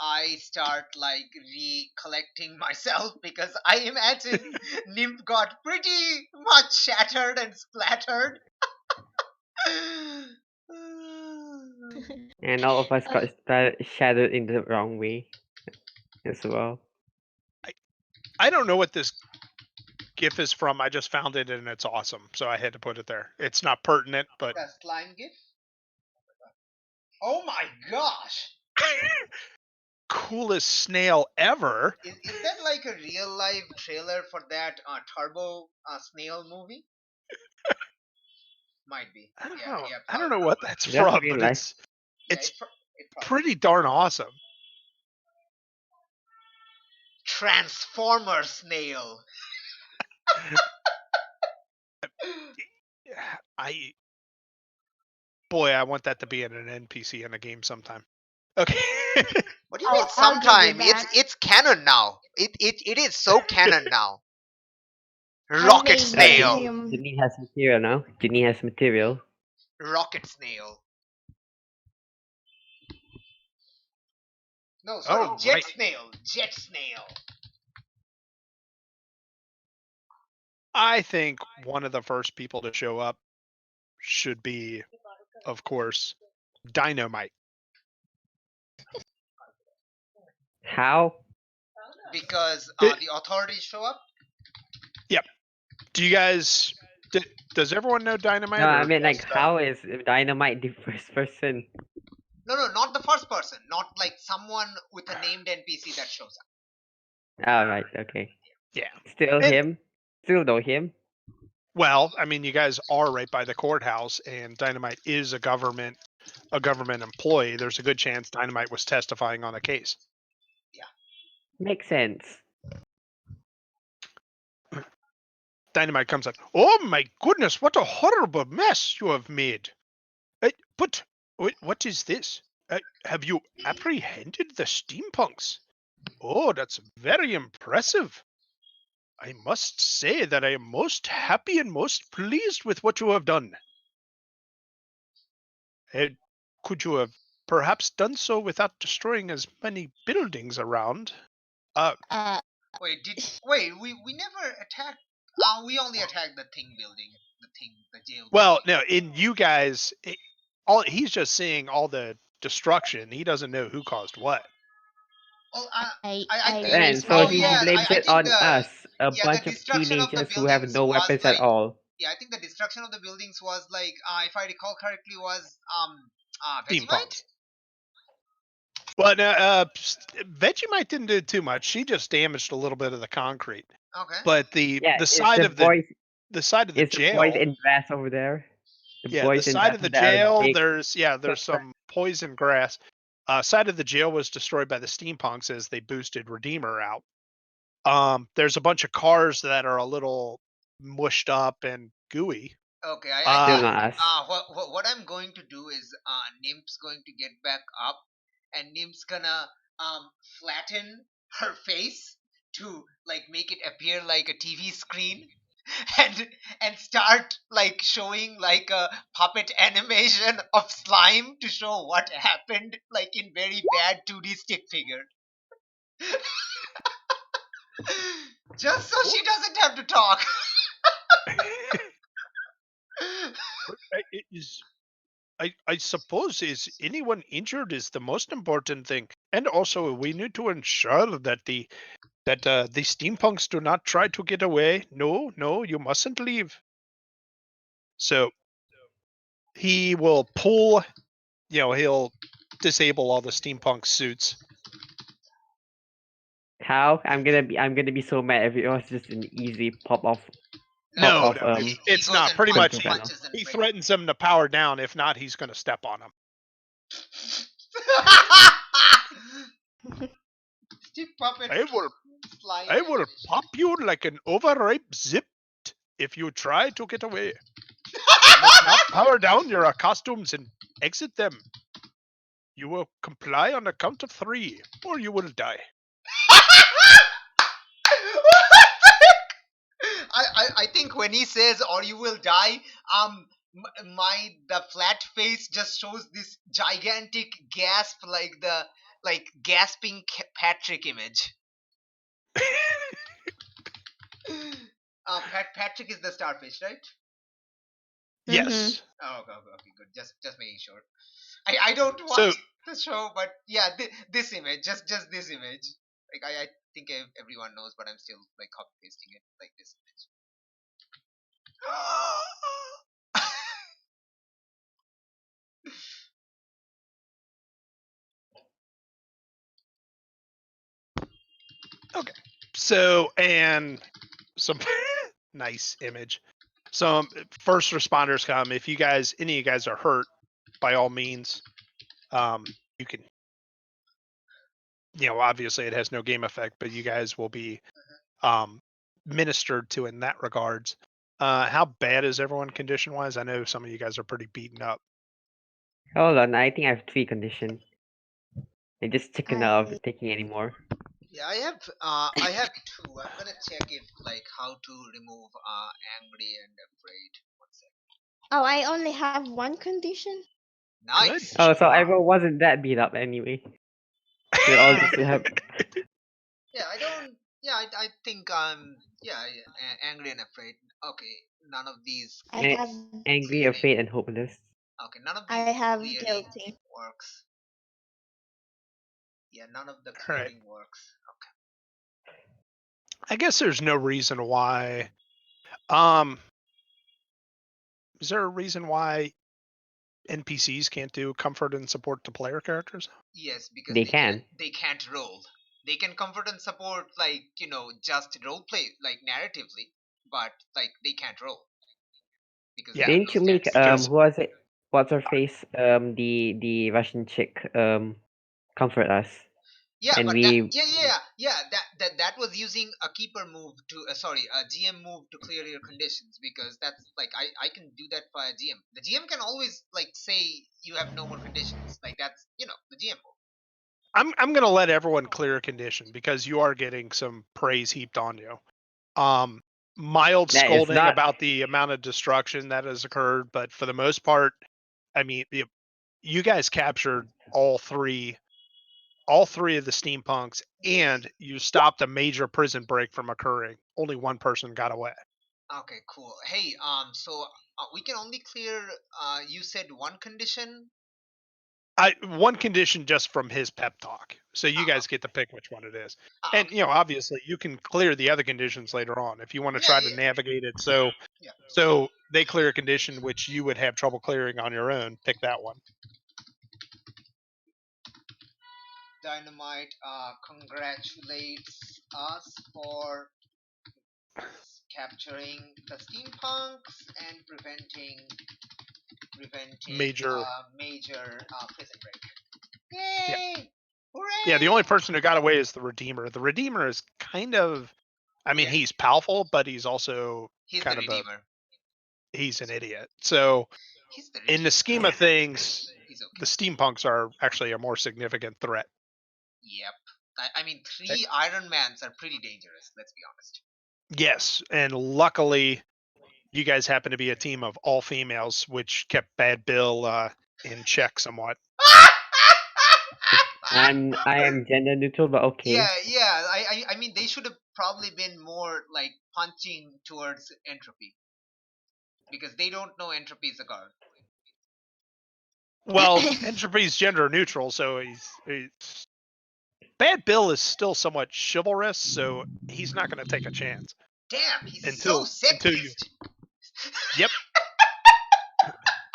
I start like recollecting myself because I imagine Nymph got pretty much shattered and splattered. And all of us got shattered in the wrong way as well. I don't know what this GIF is from. I just found it and it's awesome, so I had to put it there. It's not pertinent, but The slime gif. Oh my gosh! coolest snail ever. Is that like a real life trailer for that Turbo Snail movie? Might be. I don't Yeah, know. yeah, I don't probably. know what that's That's from, real but life. Yeah, it's it probably. pretty darn awesome. Transformer Snail. I I want that to be in an NPC in a game sometime. Okay. What do you mean I'll give you sometime? that. It's canon now. It is so canon now. I Rocket made the Snail. game. Ginny has material now. Ginny has material. Rocket Snail. No, sorry, Oh, Jet right. Snail. Jet Snail. I think one of the first people to show up should be, of course, Dynamite. How? Because It- the authorities show up. Yep. Do you guys? Does everyone know Dynamite? No, or I mean like just, how is Dynamite the first person? No, not the first person. Not like someone with a named NPC that shows up. Oh right, okay. Yeah. Still And him. Still know him. well, I mean, you guys are right by the courthouse, and Dynamite is a government employee. There's a good chance Dynamite was testifying on a case. Makes sense. Dynamite comes up. Oh my goodness! What a horrible mess you have made. But what is this? Have you apprehended the steampunks? Oh, that's very impressive. I must say that I am most happy and most pleased with what you have done. Could you have perhaps done so without destroying as many buildings around? Uh, Wait, we never attacked. We only attacked the thing building, the jail. Well, building. no, in you guys, he's just seeing all the destruction. He doesn't know who caused what. Well, I I think. And raised so my Oh he yeah, hand. blames I it think on us, a the bunch of destruction of the teenagers who have buildings no was weapons like. at all. Yeah, I think the destruction of the buildings was like, if I recall correctly, was Vegemite. Steampunks. Well, no, Vegemite didn't do too much. She just damaged a little bit of the concrete. Okay. But the Yeah, it's side the of boys. the side of the It's the boys jail. in dress over there. The Yeah, the boys in side dress of the that are jail. big. There's some poison grass. Side of the jail was destroyed by the steampunks as they boosted Redeemer out. There's a bunch of cars that are a little mushed up and gooey. Okay, I Still think not us. what I'm going to do is Nymph's going to get back up, and Nymph's gonna flatten her face to like make it appear like a TV screen, and start like showing like a puppet animation of slime to show what happened, like in very bad 2D stick figure. Just so she doesn't have to talk. I suppose is anyone injured is the most important thing, and also we need to ensure that the steampunks do not try to get away. No, you mustn't leave. So he will pull. He'll disable all the steampunk suits. How? I'm gonna be so mad if it was just an easy pop off. No, he it's goes not. and Pretty much, punches and he breaks. threatens them to power down. If not, he's going to step on them. Stick puppet. I will pop you like an overripe zip if you try to get away. You must not power down your costumes and exit them. You will comply on the count of 3, or you will die. I think when he says "or you will die," The flat face just shows this gigantic gasp, like gasping Patrick image. Patrick is the starfish, right? Yes. Oh, okay, good. Just making sure. I don't So watch the show, but yeah, this image, just this image. Like I think everyone knows, but I'm still like copy pasting it, like this image. okay. So and some nice image. Some first responders come. If any of you guys are hurt, by all means, you can. Obviously it has no game effect, but you guys will be ministered to in that regards. How bad is everyone condition wise? I know some of you guys are pretty beaten up. Hold on, I think I have 3 condition. I just chicken out I of taking any more. Yeah, I have two. I'm gonna check it, like how to remove angry and afraid. One second. I only have one condition. Nice. Oh, so job. everyone wasn't that beat up anyway. We all just have Yeah, I don't. Yeah, I think angry and afraid. Okay, none of these. I a- have angry, afraid, and hopeless. Okay, none of I these have clearing guilty. works. Yeah, none of the All right. clearing works. I guess there's no reason why. Is there a reason why NPCs can't do comfort and support to player characters? Yes, because They can. they can't roll. They can comfort and support, like just role play, like narratively, but like they can't roll because they Yeah, have Didn't no you make stats. because who was it? What's her face? The Russian chick comfort us, Yeah, and but that we that was using a keeper move to a GM move to clear your conditions, because that's like I can do that via GM. The GM can always like say you have no more conditions. Like that's the GM move. I'm gonna let everyone clear a condition because you are getting some praise heaped on you. Mild that is scolding not. about the amount of destruction that has occurred, but for the most part, I mean, you guys captured all three of the steampunks, Yay. and you stopped a major prison break from occurring. Only one person got away. Okay, cool. Hey, so we can only clear. You said one condition. One condition just from his pep talk, so you guys Okay. get to pick which one it is. Ah, And okay. obviously, you can clear the other conditions later on if you want to Yeah, try to yeah, navigate it. So yeah. they clear a condition which you would have trouble clearing on your own. Pick that one. Dynamite congratulates us for capturing the steampunks and preventing Major. major prison break. Yeah. Yay! Hooray! Yeah. The only person who got away is the Redeemer. The Redeemer is kind of. I mean, Yeah. he's powerful, but he's also He's the kind of redeemer. he's an idiot. So He's the in the redeemer. scheme of things, He's okay. the steampunks are actually a more significant threat. Yep. I mean, 3 Iron Mans are pretty dangerous. Let's be honest. Yes, and luckily, you guys happen to be a team of all females, which kept Bad Bill in check somewhat. I am gender neutral, but okay. Yeah. I mean, they should have probably been more like punching towards entropy, because they don't know entropy is a card. Well, Entropy's gender neutral, so he's Bad Bill is still somewhat chivalrous, so he's not going to take a chance Damn, he's so until you. sexist. Yep.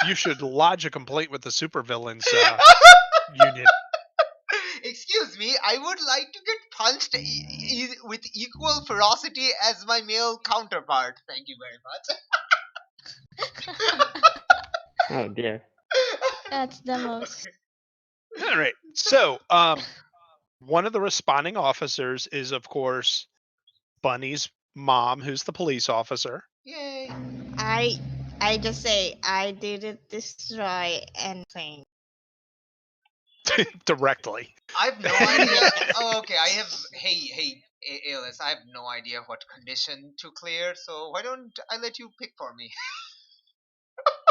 You should lodge a complaint with the supervillains union. Excuse me, I would like to get punched with equal ferocity as my male counterpart. Thank you very much. Oh dear. That's the most. All right. So, one of the responding officers is, of course, Bunny's mom, who's the police officer. Yay. I just say I didn't destroy anything. Directly. I have no idea. Oh, okay. I have. Hey, Aillas, I have no idea what condition to clear. So why don't I let you pick for me?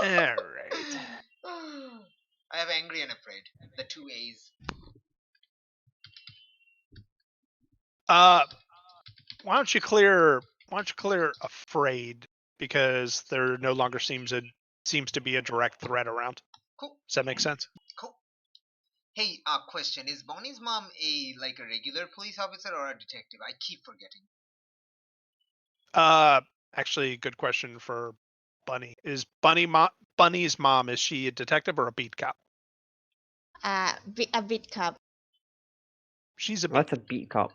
right. I have angry and afraid. The two A's. Why don't you clear afraid, because there no longer seems to be a direct threat around. Cool. Does that make sense? Cool. Hey, question: is Bonnie's mom a regular police officer or a detective? I keep forgetting. Actually, good question for Bunny. Is Bunny's mom, is she a detective or a beat cop? A beat cop. She's a beat. What's a beat cop?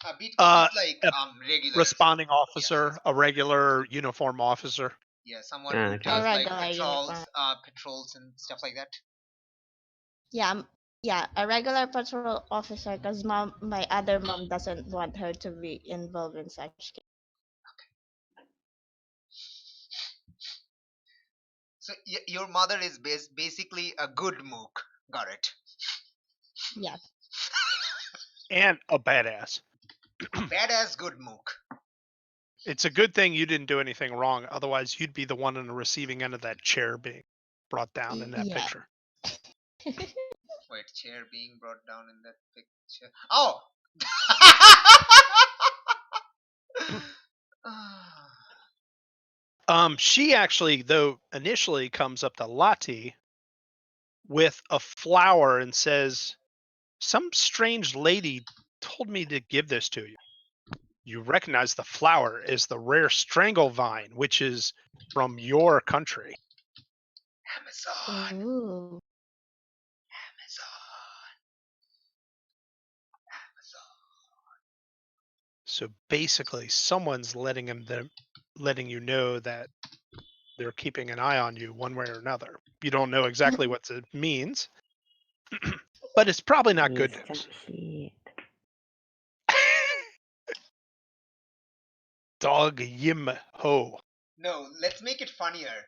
A beat cop is like a regular responding officer, a regular uniform officer. Yeah, someone Ah, who okay. does A like regular uniform. patrols and stuff like that. Yeah, a regular patrol officer. Cause my other mom doesn't want her to be involved in such case. So your mother is basically a good mook. Got it. Yeah. And a badass. Badass good mook. It's a good thing you didn't do anything wrong. Otherwise, you'd be the one on the receiving end of that chair being brought down in that Yeah. picture. Wait, chair being brought down in that picture. Oh! She actually, though, initially comes up to Lottie with a flower and says, "Some strange lady told me to give this to you. You recognize the flower is the rare strangle vine, which is from your country." Amazon. Ooh. So basically, someone's letting you know that they're keeping an eye on you one way or another. You don't know exactly what it means, but it's probably not good Yes, news. shit. Dog yim ho. No, let's make it funnier.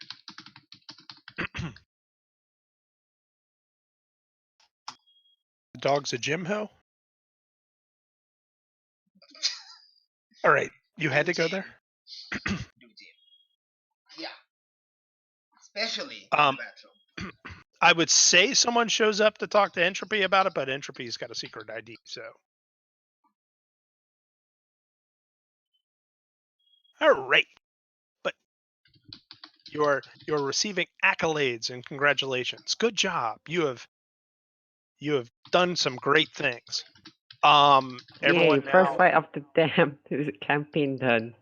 The dog's a Jim ho. All right, you had to go there. Do Jim. Yeah. Especially in Um, the bathroom. I would say someone shows up to talk to Entropy about it, but Entropy's got a secret ID, so. All right, but you're receiving accolades and congratulations. Good job. You have done some great things. Everyone Yay, first now. fight of the damn campaign done.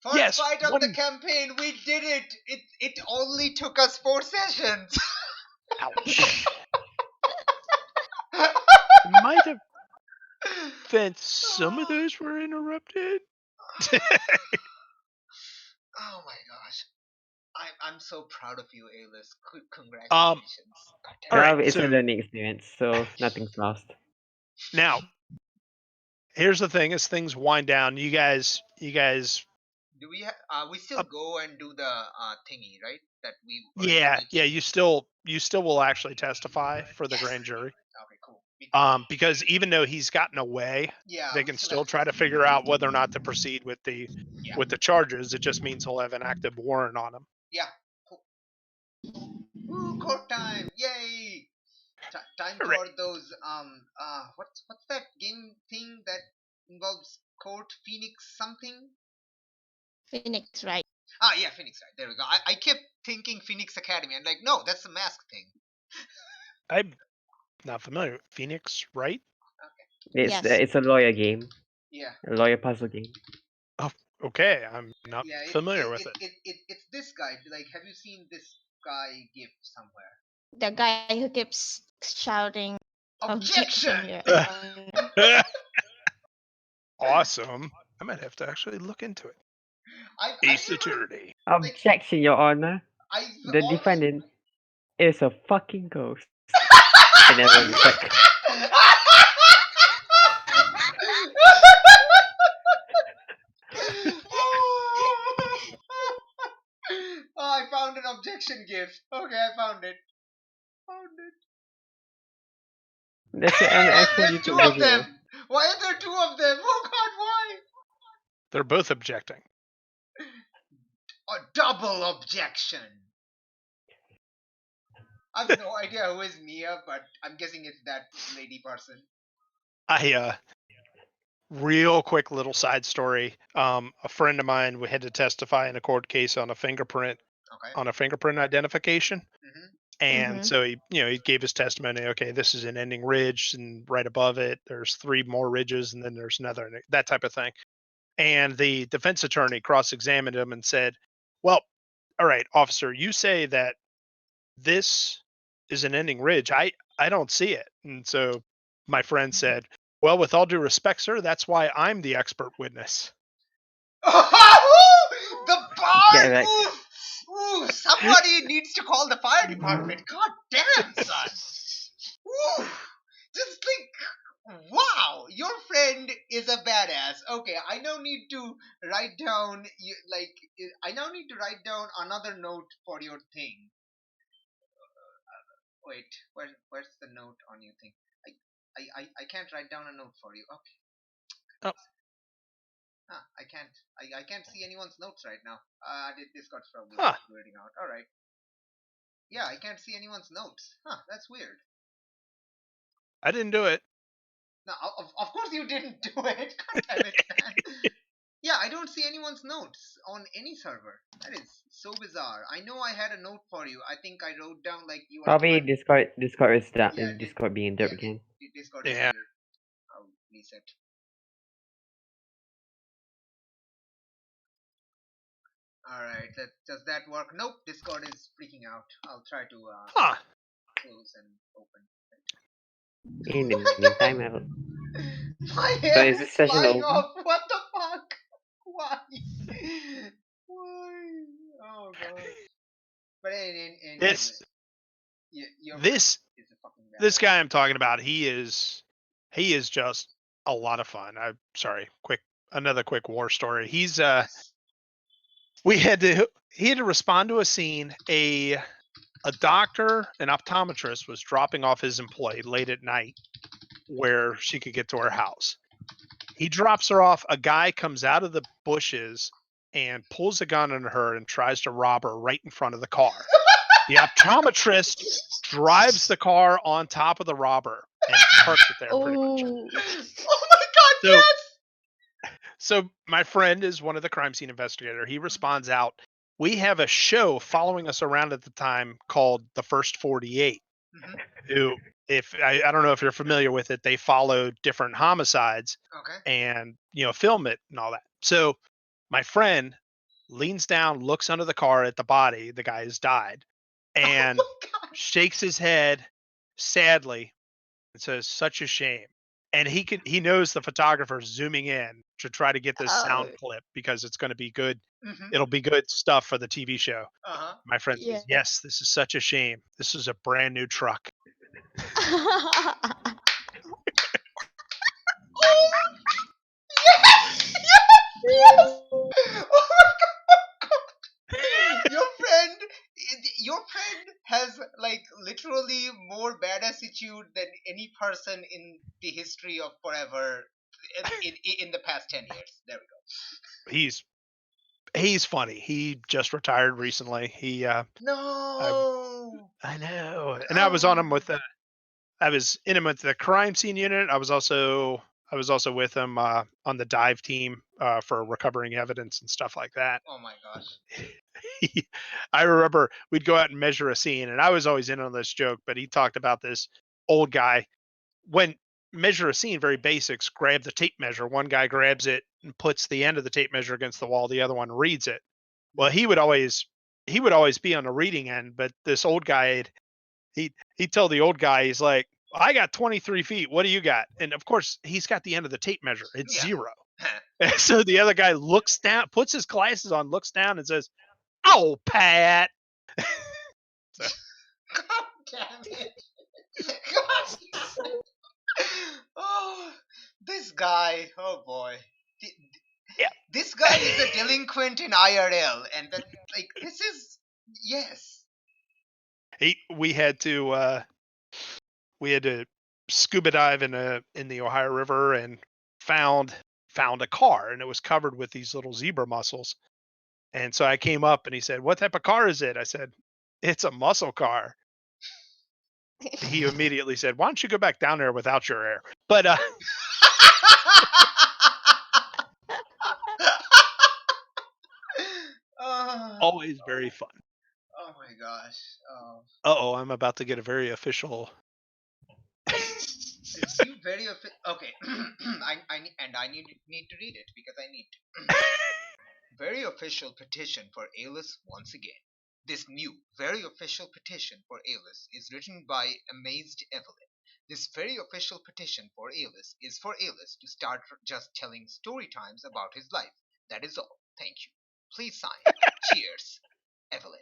First Yes, fight of the one. campaign, we did it! It only took us 4 sessions! Ouch. Might have been some of those were interrupted. Oh my gosh. I'm so proud of you, Aillas. Congratulations. All right, Well, it's a so learning experience, so nothing's lost. now here's the thing: as things wind down, you guys, Do we we still go and do the thingy, right? That we yeah, originally you still will actually testify for the Yes. grand jury. Okay, cool. Because even though he's gotten away, Yeah, they we can still still have try to figure out whether or not to proceed with the Yeah. charges. It just means he'll have an active warrant on him. Yeah, cool. Woo, court time! Yay! Time All right. for those what's that game thing that involves court? Phoenix something? Phoenix, right? Ah, yeah, Phoenix, right. There we go. I kept thinking Phoenix Academy. I'm like, no, that's the mask thing. I'm not familiar with Phoenix, right? It's Yes. it's a lawyer game, Yeah. a lawyer puzzle game. Oh, okay. I'm not Yeah, familiar with it. It's this guy. Like, have you seen this guy GIF somewhere? The guy who keeps shouting Objection! Your Honor. Awesome. I might have to actually look into it. I've Ace never, Attorney. Objection, Your Honor. I've The always- defendant is a fucking ghost. And everyone's like, Oh, I found an objection GIF. Okay, I found it. that's an actual There's 2 YouTube of video. them. Why are there 2 of them? Oh God, why? They're both objecting. A double objection. I have no idea who is Mia, but I'm guessing it's that lady person. Real quick little side story. A friend of mine, we had to testify in a court case on a fingerprint identification. Mm-hmm. And so he gave his testimony. Okay, this is an ending ridge, and right above it, there's 3 more ridges, and then there's another, that type of thing. And the defense attorney cross-examined him and said, "Well, all right, officer, you say that this is an ending ridge. I don't see it." And so my friend said, "Well, with all due respect, sir, that's why I'm the expert witness." The bar! Correct. Ooh, somebody needs to call the fire department. God damn, son. Ooh, just like, wow, your friend is a badass. Okay, I now need to write down another note for your thing. Wait, where's the note on your thing? I can't write down a note for you. Okay. Oh. I can't see anyone's notes right now. Discord's probably Huh. reading out. All right. Yeah, I can't see anyone's notes. Huh, that's weird. I didn't do it. No, of course you didn't do it. God damn it, man. Yeah, I don't see anyone's notes on any server. That is so bizarre. I know I had a note for you. I think I wrote down like you are. Probably Discord is down. Yeah, Discord being dope again. Discord is Yeah. weird. I'll reset. Alright, does that work? Nope, Discord is freaking out. I'll try to Huh. close and open. In the meantime, I'll... My hair is is this session flying over? off. What the fuck? Why? Why? Oh god. But This your this friend is a fucking this badass. guy I'm talking about, he is just a lot of fun. I'm sorry. Another quick war story. He's Yes. he had to respond to a scene. A doctor, an optometrist, was dropping off his employee late at night where she could get to her house. He drops her off. A guy comes out of the bushes and pulls a gun on her and tries to rob her right in front of the car. The optometrist drives the car on top of the robber and parks it there pretty much. Oh. Oh my god, So- yes! So my friend is one of the crime scene investigator. He responds out. We have a show following us around at the time called The First 48. Mhm. Who, if I don't know if you're familiar with it, they follow different homicides Okay. and film it and all that. So my friend leans down, looks under the car at the body. The guy has died, and Oh my god. shakes his head sadly and says, "Such a shame." And he knows the photographer's zooming in to try to get this sound clip because it's going to be good. Mhm. It'll be good stuff for the TV show. Uh-huh. My friend Yeah. says, "Yes, this is such a shame. This is a brand new truck." Oh, yes! Yes! Oh my god! Your friend has like literally more badass attitude than any person in the history of forever in the past 10 years. There we go. He's funny. He just retired recently. No. I know. And I was on him with I was in him with the crime scene unit. I was also with him on the dive team for recovering evidence and stuff like that. Oh my gosh. I remember we'd go out and measure a scene, and I was always in on this joke, but he talked about this old guy. When measure a scene, very basics, grab the tape measure. One guy grabs it and puts the end of the tape measure against the wall. The other one reads it. Well, he would always be on the reading end, but this old guy, he'd tell the old guy, he's like, "I got 23 feet. What do you got?" And of course, he's got the end of the tape measure. It's Yeah. 0. And so the other guy looks down, puts his glasses on, looks down, and says, "Oh, Pat." God damn it. God damn it. Oh, this guy. Oh boy. Yeah. This guy is a delinquent in IRL, and that, like, this is, yes. We had to scuba dive in the Ohio River and found a car, and it was covered with these little zebra mussels. And so I came up and he said, "What type of car is it?" I said, "It's a muscle car." he immediately said, "Why don't you go back down there without your air?" But always very fun. Oh my gosh. Uh-oh, I'm about to get a very official. You very okay. I need to read it because I need to. Very official petition for Aillas once again. This new, very official petition for Aillas is written by Amazed Evelyn. This very official petition for Aillas is for Aillas to start just telling story times about his life. That is all. Thank you. Please sign. Cheers, Evelyn.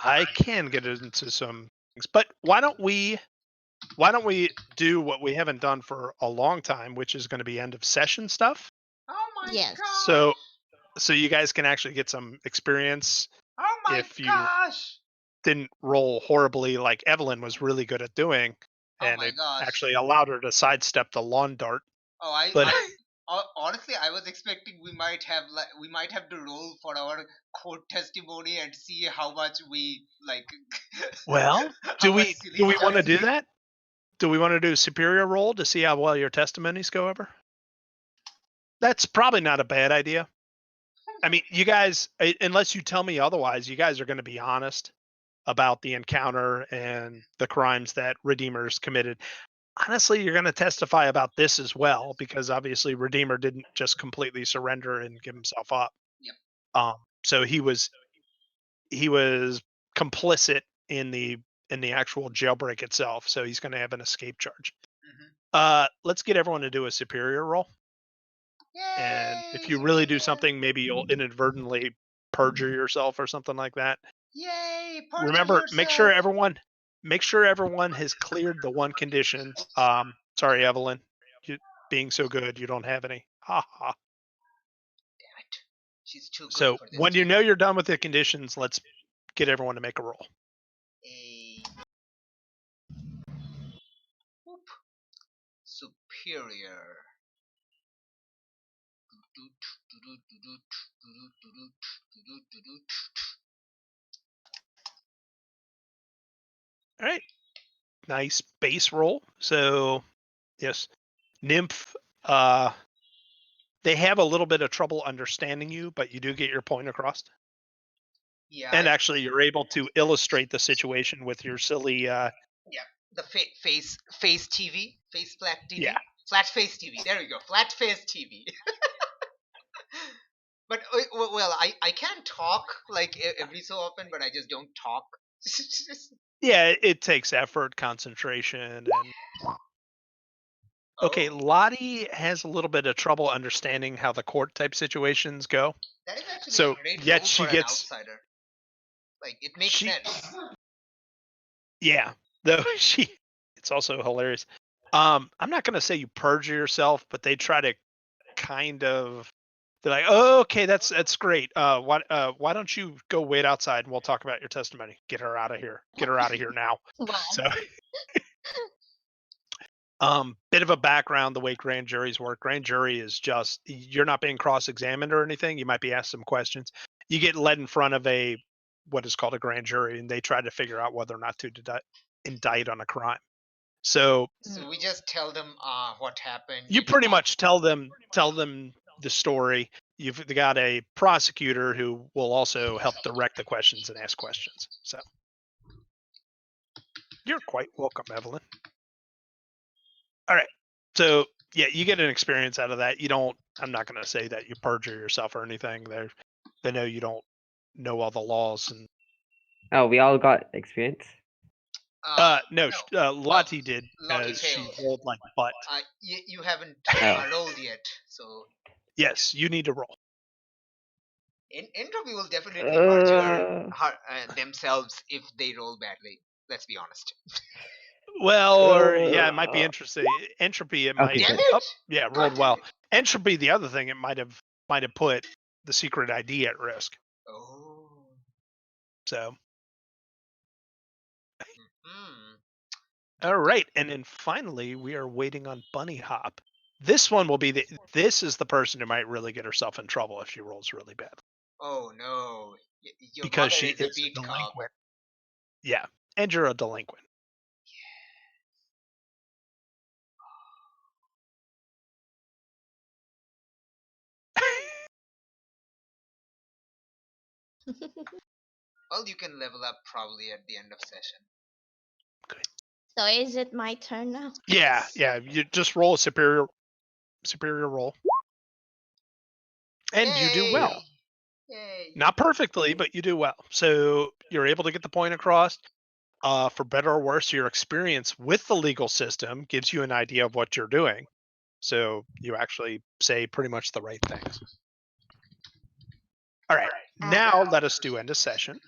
I can get into some things, but why don't we do what we haven't done for a long time, which is going to be end of session stuff? Oh my Yes. gosh. So you guys can actually get some experience Oh my if you gosh. didn't roll horribly like Evelyn was really good at doing, Oh and my it gosh. actually allowed her to sidestep the lawn dart. Oh, But honestly, I was expecting we might have to roll for our court testimony and see how much we like. well, how do much we silly do we stuff want to do we- that? Do we want to do a superior roll to see how well your testimonies go over? That's probably not a bad idea. I mean, you guys, unless you tell me otherwise, you guys are going to be honest about the encounter and the crimes that Redeemer's committed. Honestly, you're going to testify about this as well, because obviously Redeemer didn't just completely surrender and give himself up. Yep. So he was complicit in the actual jailbreak itself. So he's going to have an escape charge. Mhm. Let's get everyone to do a superior roll. And if you really do something, maybe you'll inadvertently perjure yourself or something like that. Yay! Perjure Remember, yourself. make sure everyone has cleared the one condition. Sorry, Evelyn, you, being so good, you don't have any. Ha ha. Damn it. She's too good So for this. when you know you're done with the conditions, let's get everyone to make a roll. Whoop. Superior. All right, nice base roll. So yes, Nymph. They have a little bit of trouble understanding you, but you do get your point across. Yeah. And actually, you're able to illustrate the situation with your silly. Yeah. The face TV, face flat TV. Yeah. Flat face TV. There we go. Flat face TV. But well, I can talk like every so often, but I just don't talk. Yeah, it takes effort, concentration, and okay, Oh, Lottie has a little bit of trouble understanding how the court type situations go. that is actually So a great yet role she for gets an outsider. Like it makes sense. Yeah, though it's also hilarious. I'm not gonna say you perjure yourself, but they try to kind of. They're like, oh, okay, that's great. Why don't you go wait outside and we'll talk about your testimony? Get her out of here. Get her out of here now. Wow. So, bit of a background the way grand juries work. Grand jury is just you're not being cross-examined or anything. You might be asked some questions. You get led in front of what is called a grand jury, and they try to figure out whether or not to indict on a crime. So we just tell them what happened. you pretty much tell them the story. You've got a prosecutor who will also help direct the questions and ask questions. So you're quite welcome, Evelyn. All right. So yeah, you get an experience out of that. You don't. I'm not going to say that you perjure yourself or anything. They know you don't know all the laws and. Oh, we all got experience. No, Lottie did Lottie as she failed. rolled like butt. You haven't Oh. rolled yet, so Yes, you need to roll. Entropy will definitely perjure themselves if they roll badly. Let's be honest. Well, or yeah, it might be interesting. Entropy, it might. Okay, Damn good. it! Oh, yeah, God rolled damn well. it. Entropy, the other thing, it might have put the secret ID at risk. Oh. So, Hmm. all right, and then finally, we are waiting on Bunny Hop. This one will be this is the person who might really get herself in trouble if she rolls really bad. Oh no. Your because mother she is a is a beat cop. delinquent. Yeah, and you're a delinquent. Well, you can level up probably at the end of session. So is it my turn now? Yeah, yeah. You just roll a superior roll, and you do well. Yay! Not perfectly, but you do well. So you're able to get the point across. For better or worse, your experience with the legal system gives you an idea of what you're doing. So you actually say pretty much the right things. All right. Now let us do end of session,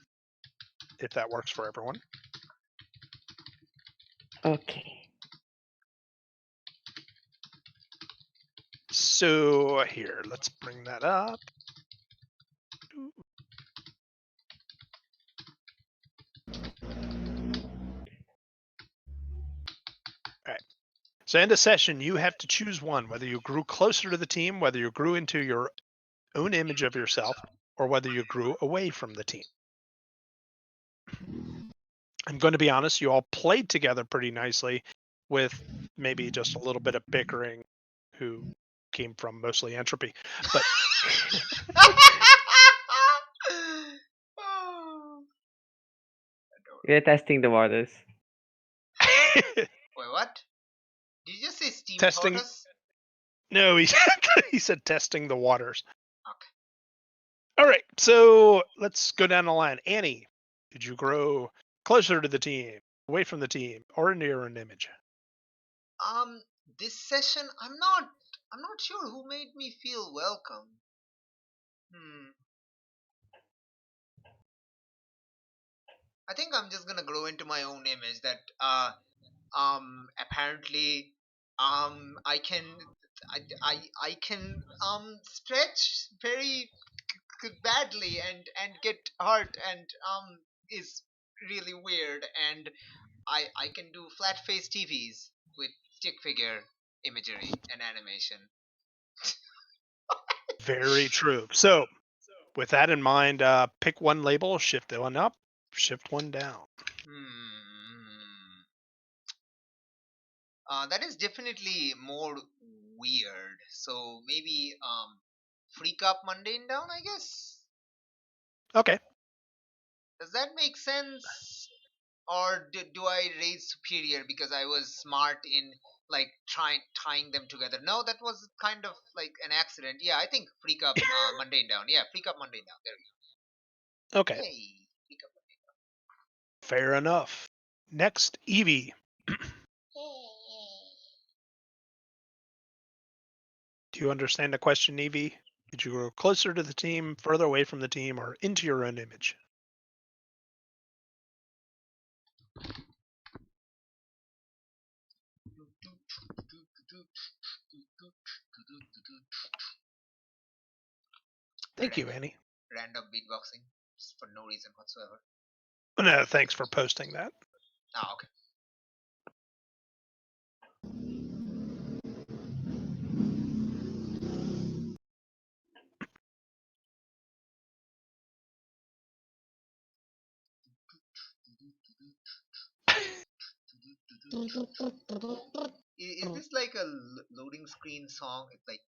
if that works for everyone. Okay. So here, let's bring that up. All right. So end of session, you have to choose one, whether you grew closer to the team, whether you grew into your own image of yourself, or whether you grew away from the team. I'm going to be honest, you all played together pretty nicely with maybe just a little bit of bickering who came from mostly entropy. But We're testing the waters. Wait, what? Did you just say steam Testing- tortoise? no, he said testing the waters. Okay. All right, so let's go down the line. Annie, did you grow closer to the team, away from the team, or into your own image? This session, I'm not sure who made me feel welcome. I think I'm just gonna grow into my own image that apparently I can stretch very badly and get hurt and is really weird, and I can do flat face TVs with stick figure imagery and animation. Very true. So with that in mind, pick one label, shift one up, shift one down. That is definitely more weird. So maybe freak up mundane down, I guess. Okay. Does that make sense? Or do I raise superior because I was smart in like tying them together? No, that was kind of like an accident. Yeah, I think freak up mundane down. Yeah, freak up mundane down. There we go. Okay. Yay, freak up mundane down. Fair enough. Next, Evie. Do you understand the question, Evie? Did you grow closer to the team, further away from the team, or into your own image? Thank you, Annie. Random beatboxing just for no reason whatsoever. No, thanks for posting that. Oh, okay. Is this like a loading screen song? It's like.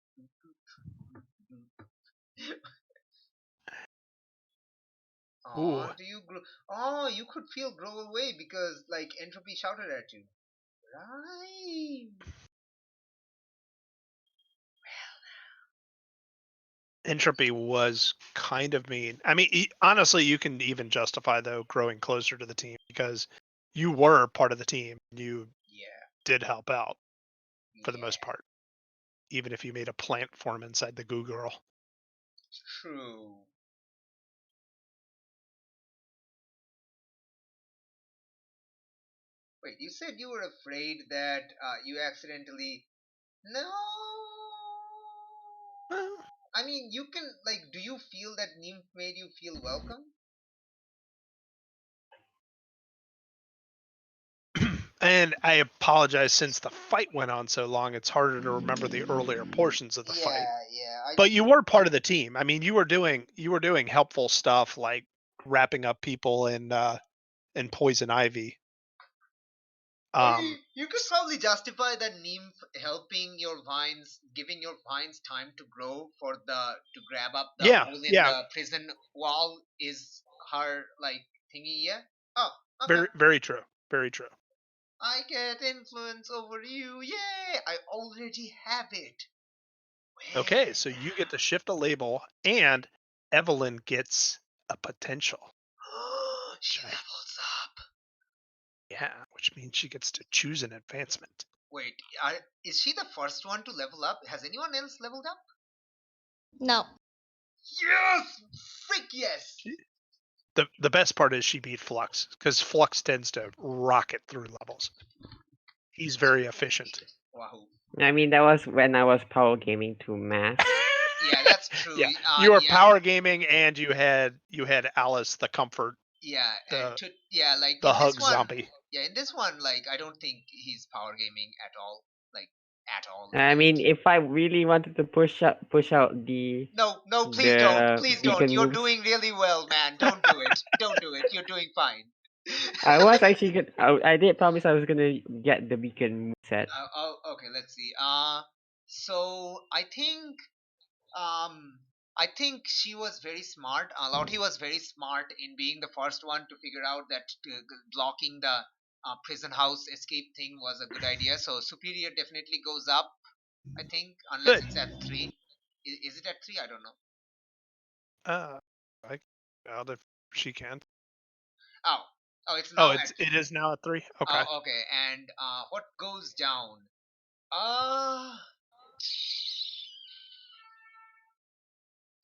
Ooh. Do you grow? Oh, you could feel grow away because like entropy shouted at you. Right. Entropy was kind of mean. I mean, honestly, you can even justify though growing closer to the team because you were part of the team. You did help out for the most part, even if you made a plant form inside the Goo Girl. True. Wait, you said you were afraid that you accidentally. No. I mean, you can like. Do you feel that Nymph made you feel welcome? And I apologize, since the fight went on so long, it's harder to remember the earlier portions of the fight. Yeah. But you were part of the team. I mean, you were doing helpful stuff like wrapping up people in poison ivy. You could probably justify that nymph helping your vines, giving your vines time to grow to grab up the Yeah, hole in yeah. the prison wall is her like thingy. Yeah. Oh, okay. Very, very true. Very true. I get influence over you. Yay! I already have it. Okay, so you get to shift a label, and Evelyn gets a potential. She levels up. Yeah, which means she gets to choose an advancement. Wait, is she the first one to level up? Has anyone else leveled up? No. Yes! Freak yes! The best part is she beat Flux, because Flux tends to rocket through levels. He's very efficient. Wahoo. I mean, that was when I was power gaming to math. Yeah, that's true. Yeah, you were yeah. power gaming, and you had Alice the comfort, Yeah, the like the in hug this one, zombie. yeah, in this one, like I don't think he's power gaming at all, like at all. I mean, if I really wanted to push out the No, please don't, please don't. beacon You're moves, doing really well, man. Don't do it. Don't do it. You're doing fine. I was actually good. I did promise I was gonna get the beacon set. Okay, let's see. So I think she was very smart. Lottie was very smart in being the first one to figure out that blocking the prison house escape thing was a good idea. So superior definitely goes up, I think, unless Good. it's at 3. Is it at 3? I don't know. I doubt if she can. Oh, it's now it is now at 3. Okay. Oh, okay. And what goes down? Uh,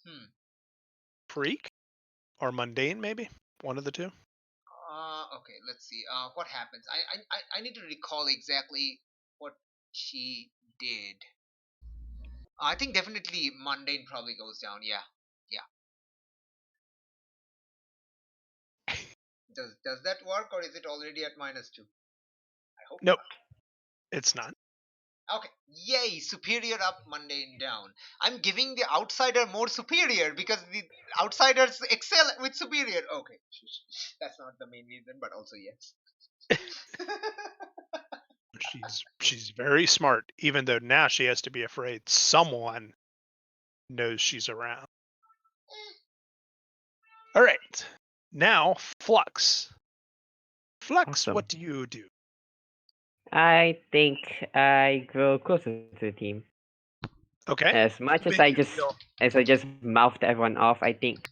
hmm. Freak or mundane, maybe one of the two. Okay. Let's see. What happens? I need to recall exactly what she did. I think definitely mundane probably goes down. Yeah. Does that work, or is it already at -2? I hope Nope, not. it's not. Okay. Yay! Superior up, mundane down. I'm giving the outsider more superior because the outsiders excel with superior. Okay. That's not the main reason, but also yes. She's very smart, even though now she has to be afraid someone knows she's around. All right, now Flux. Flux, Awesome. what do you do? I think I grow closer to the team. Okay. As much as Big I just mouthed everyone off, I think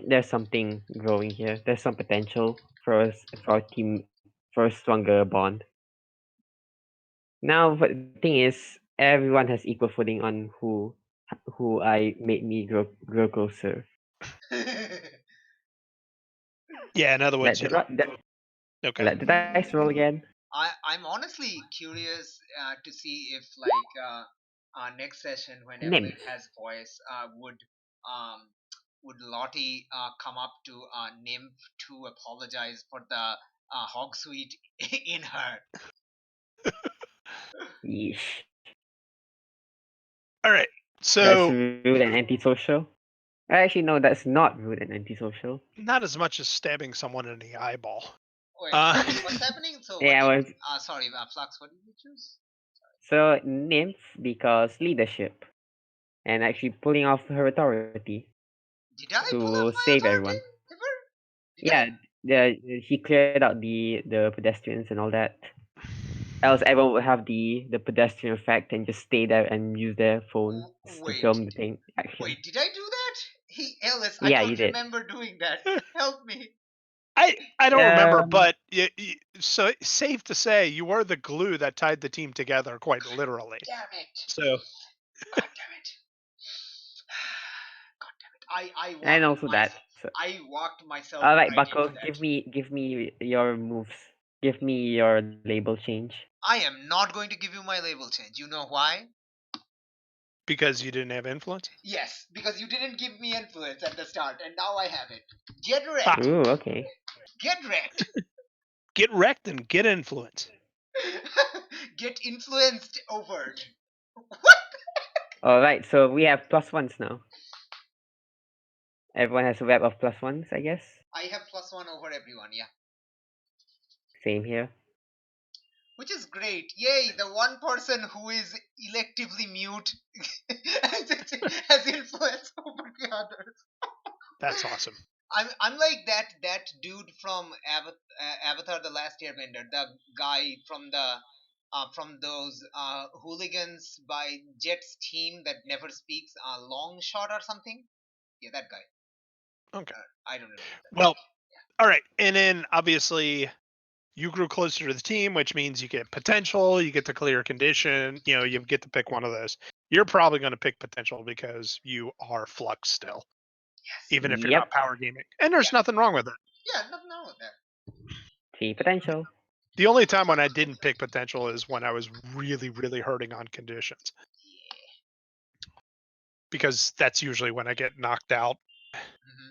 there's something growing here. There's some potential for us, for our team, for a stronger bond. Now, but the thing is, everyone has equal footing on who I made me grow closer. Yeah, in other words, okay. Let the dice roll again. I'm honestly curious to see if next session when Evelyn Nymph. has voice would Lottie come up to Nymph to apologize for the hog sweet in her. Yeesh. All right. That's So rude and antisocial. Actually, no, that's not rude and antisocial. not as much as stabbing someone in the eyeball. Wait, Uh, what's happening? So Yeah, I was. sorry, Flux, what did you choose? So nymph because leadership, and actually pulling off her authority Did I pull to off my save authority everyone. ever? Yeah, he cleared out the pedestrians and all that. Else everyone would have the pedestrian effect and just stay there and use their phones to Wait, film the thing action. wait, did I do that? Ellis, I Yeah, don't you did. remember doing that. Help me. I don't remember, Um, but so safe to say you were the glue that tied the team together, quite literally. Damn it. So God damn it. God damn it. and also that. So, I walked myself all right, right Buckle, into that. give me your moves. Give me your label change. I am not going to give you my label change. You know why? because you didn't have influence. Yes, because you didn't give me influence at the start, and now I have it. Get wrecked. Ooh, okay. Get wrecked. Get wrecked and get influence. Get influenced over. All right, so we have +1s now. Everyone has a web of +1s, I guess. I have +1 over everyone, yeah. Same here. Which is great. Yay, the one person who is electively mute has influence over the others. That's awesome. I'm like that dude from Avatar: The Last Airbender, the guy from those hooligans by Jet's team that never speaks, long shot or something. Yeah, that guy. Okay. I don't remember that. Well, all right. And then obviously you grew closer to the team, which means you get potential, you get to clear condition, you get to pick one of those. You're probably going to pick potential because you are flux still, even if you're Yep. not power gaming. And there's nothing wrong with it. Yeah, nothing wrong with that. 3 potential. The only time when I didn't pick potential is when I was really, really hurting on conditions. Because that's usually when I get knocked out. Mm-hmm.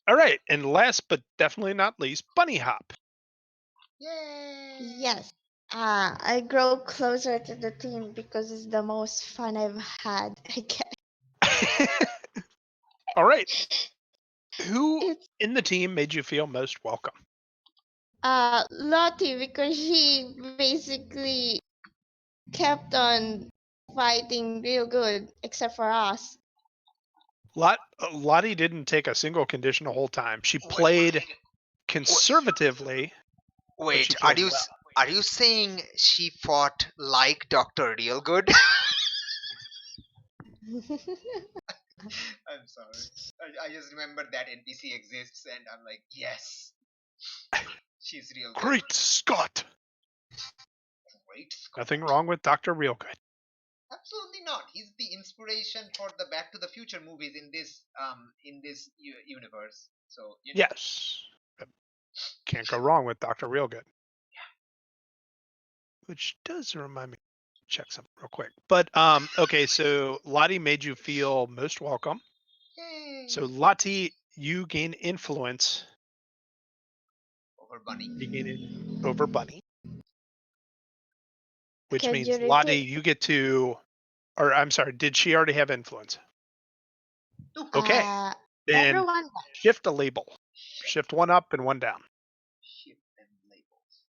All right. And last but definitely not least, bunny hop. Yay! Yes. I grow closer to the team because it's the most fun I've had, I guess. All right. Who It's in the team made you feel most welcome? Lottie, because she basically kept on fighting real good, except for us. Lottie didn't take a single condition the whole time. She played conservatively, but she Wait, played well. are you saying she fought like Dr. Reelgood? I'm sorry. I just remember that NPC exists, and I'm like, yes, she's real good. Great Scott! Great. Nothing wrong with Dr. Realgood. Absolutely not. He's the inspiration for the Back to the Future movies in this universe. So Yes. Can't go wrong with Dr. Realgood. Which does remind me check something real quick. But okay, so Lottie made you feel most welcome. Yay. So Lottie, you gain influence Over Bunny. you gain it over Bunny. Which Could means you repeat? Lottie, you get to or I'm sorry, did she already have influence? Okay. Then Everyone shift a label. Shift one up and one down. Shift and labels.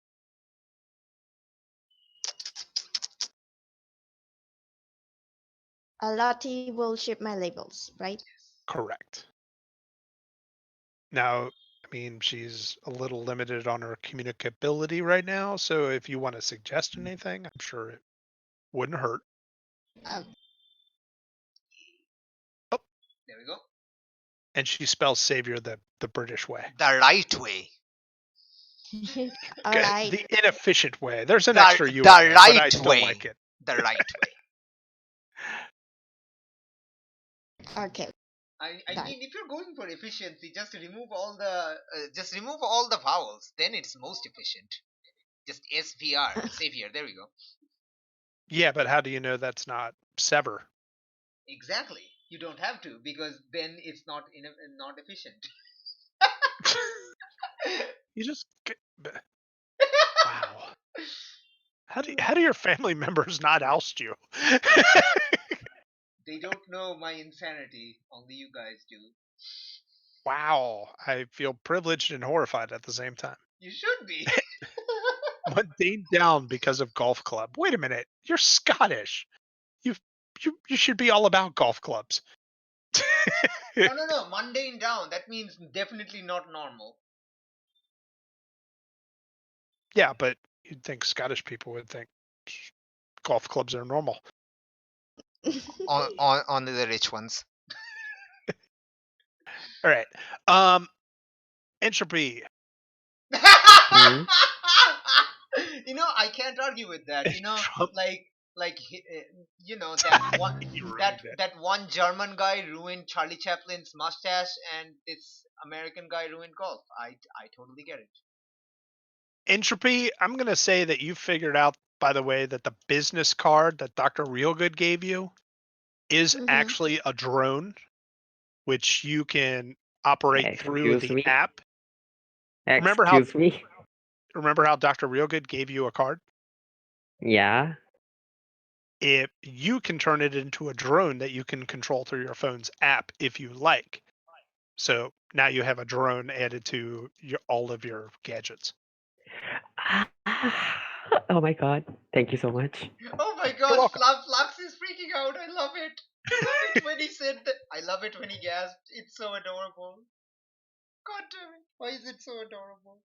Lottie will ship my labels, right? Correct. Now, I mean, she's a little limited on her communicability right now, so if you want to suggest anything, I'm sure it wouldn't hurt. There we go. And she spells savior the British way. The right way. All right. The inefficient way. There's an The- extra U, the in there, but I right still way. like it. The right way. Okay. I Done. mean, if you're going for efficiency, just remove all the vowels. Then it's most efficient. Just SVR, savior. There we go. Yeah, but how do you know that's not sever? Exactly. You don't have to, because then it's not efficient. You just wow. How do your family members not oust you? They don't know my insanity. Only you guys do. Wow, I feel privileged and horrified at the same time. You should be. Mundane down because of golf club. Wait a minute, you're Scottish. You should be all about golf clubs. No. Mundane down. That means definitely not normal. Yeah, but you'd think Scottish people would think golf clubs are normal. Only the rich ones. All right. Entropy. Hmm? I can't argue with that. Trump- That one He ruined it. that one German guy ruined Charlie Chaplin's mustache, and this American guy ruined golf. I totally get it. Entropy, I'm going to say that you figured out, by the way, that the business card that Dr. Realgood gave you is Mhm. actually a drone, which you can operate through Excuse the me? app. Remember Excuse me? how Dr. Realgood gave you a card? Yeah. If you can turn it into a drone that you can control through your phone's app if you like. So now you have a drone added to all of your gadgets. Oh my god! Thank you so much. Oh my gosh, welcome. Flux is freaking out. I love it. I love it when he said that. I love it when he gasped. It's so adorable. God damn it. Why is it so adorable?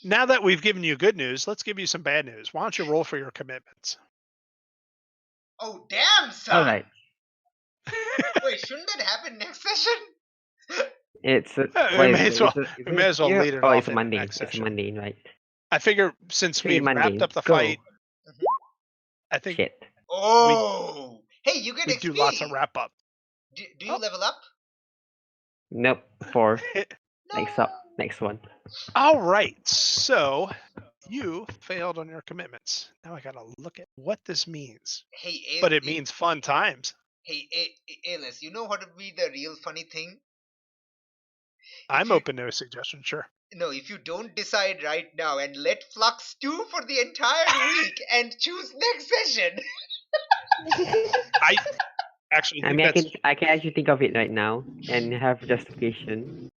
Now that we've given you good news, let's give you some bad news. Why don't you roll for your commitments? Oh, damn, son. All right. Wait, shouldn't that happen next session? It's a, We what is may it? as well, Is we it may as well here? lead it Oh, off it's a into Monday. next It's a session. Monday, right? I figure since 3 we've wrapped Mondays. up the Go. fight, I think Shit. Oh. Hey, you get we XP. do lots of wrap up. Do you Oh. level up? Nope. 4. No. Next up. Next one. All right, so you failed on your commitments. Now I gotta look at what this means. Hey, But it means fun times. Hey, Aillas, you know what would be the real funny thing? I'm you- open to a suggestion, sure. No, if you don't decide right now and let Flux stew for the entire week and choose next session. I actually I think mean, that's I can actually think of it right now and have justification.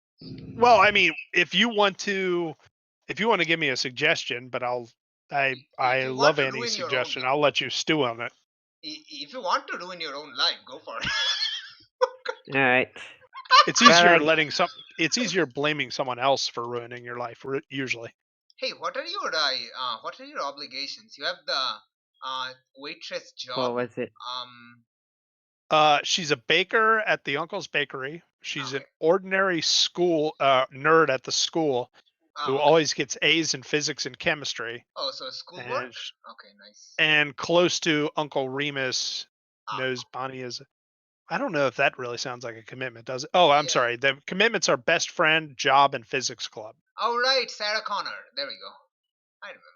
well. I mean, if you want to give me a suggestion, but I If you want love to Annie's ruin your own suggestion. life, I'll let you stew on it. if you want to ruin your own life, go for it. All right. It's Well, easier like- It's easier blaming someone else for ruining your life. Usually. Hey, what are your obligations? You have the waitress job. What was it? She's a baker at the uncle's bakery. She's an Okay. ordinary school nerd at the school who Okay. always gets A's in physics and chemistry, Oh, so schoolwork? and Okay, nice. and close to Uncle Remus. Ah. Knows Bonnie is. I don't know if that really sounds like a commitment, does it? Oh, I'm Yeah. sorry. The commitments are best friend, job, and physics club. Oh, right, Sarah Connor. There we go. I remember.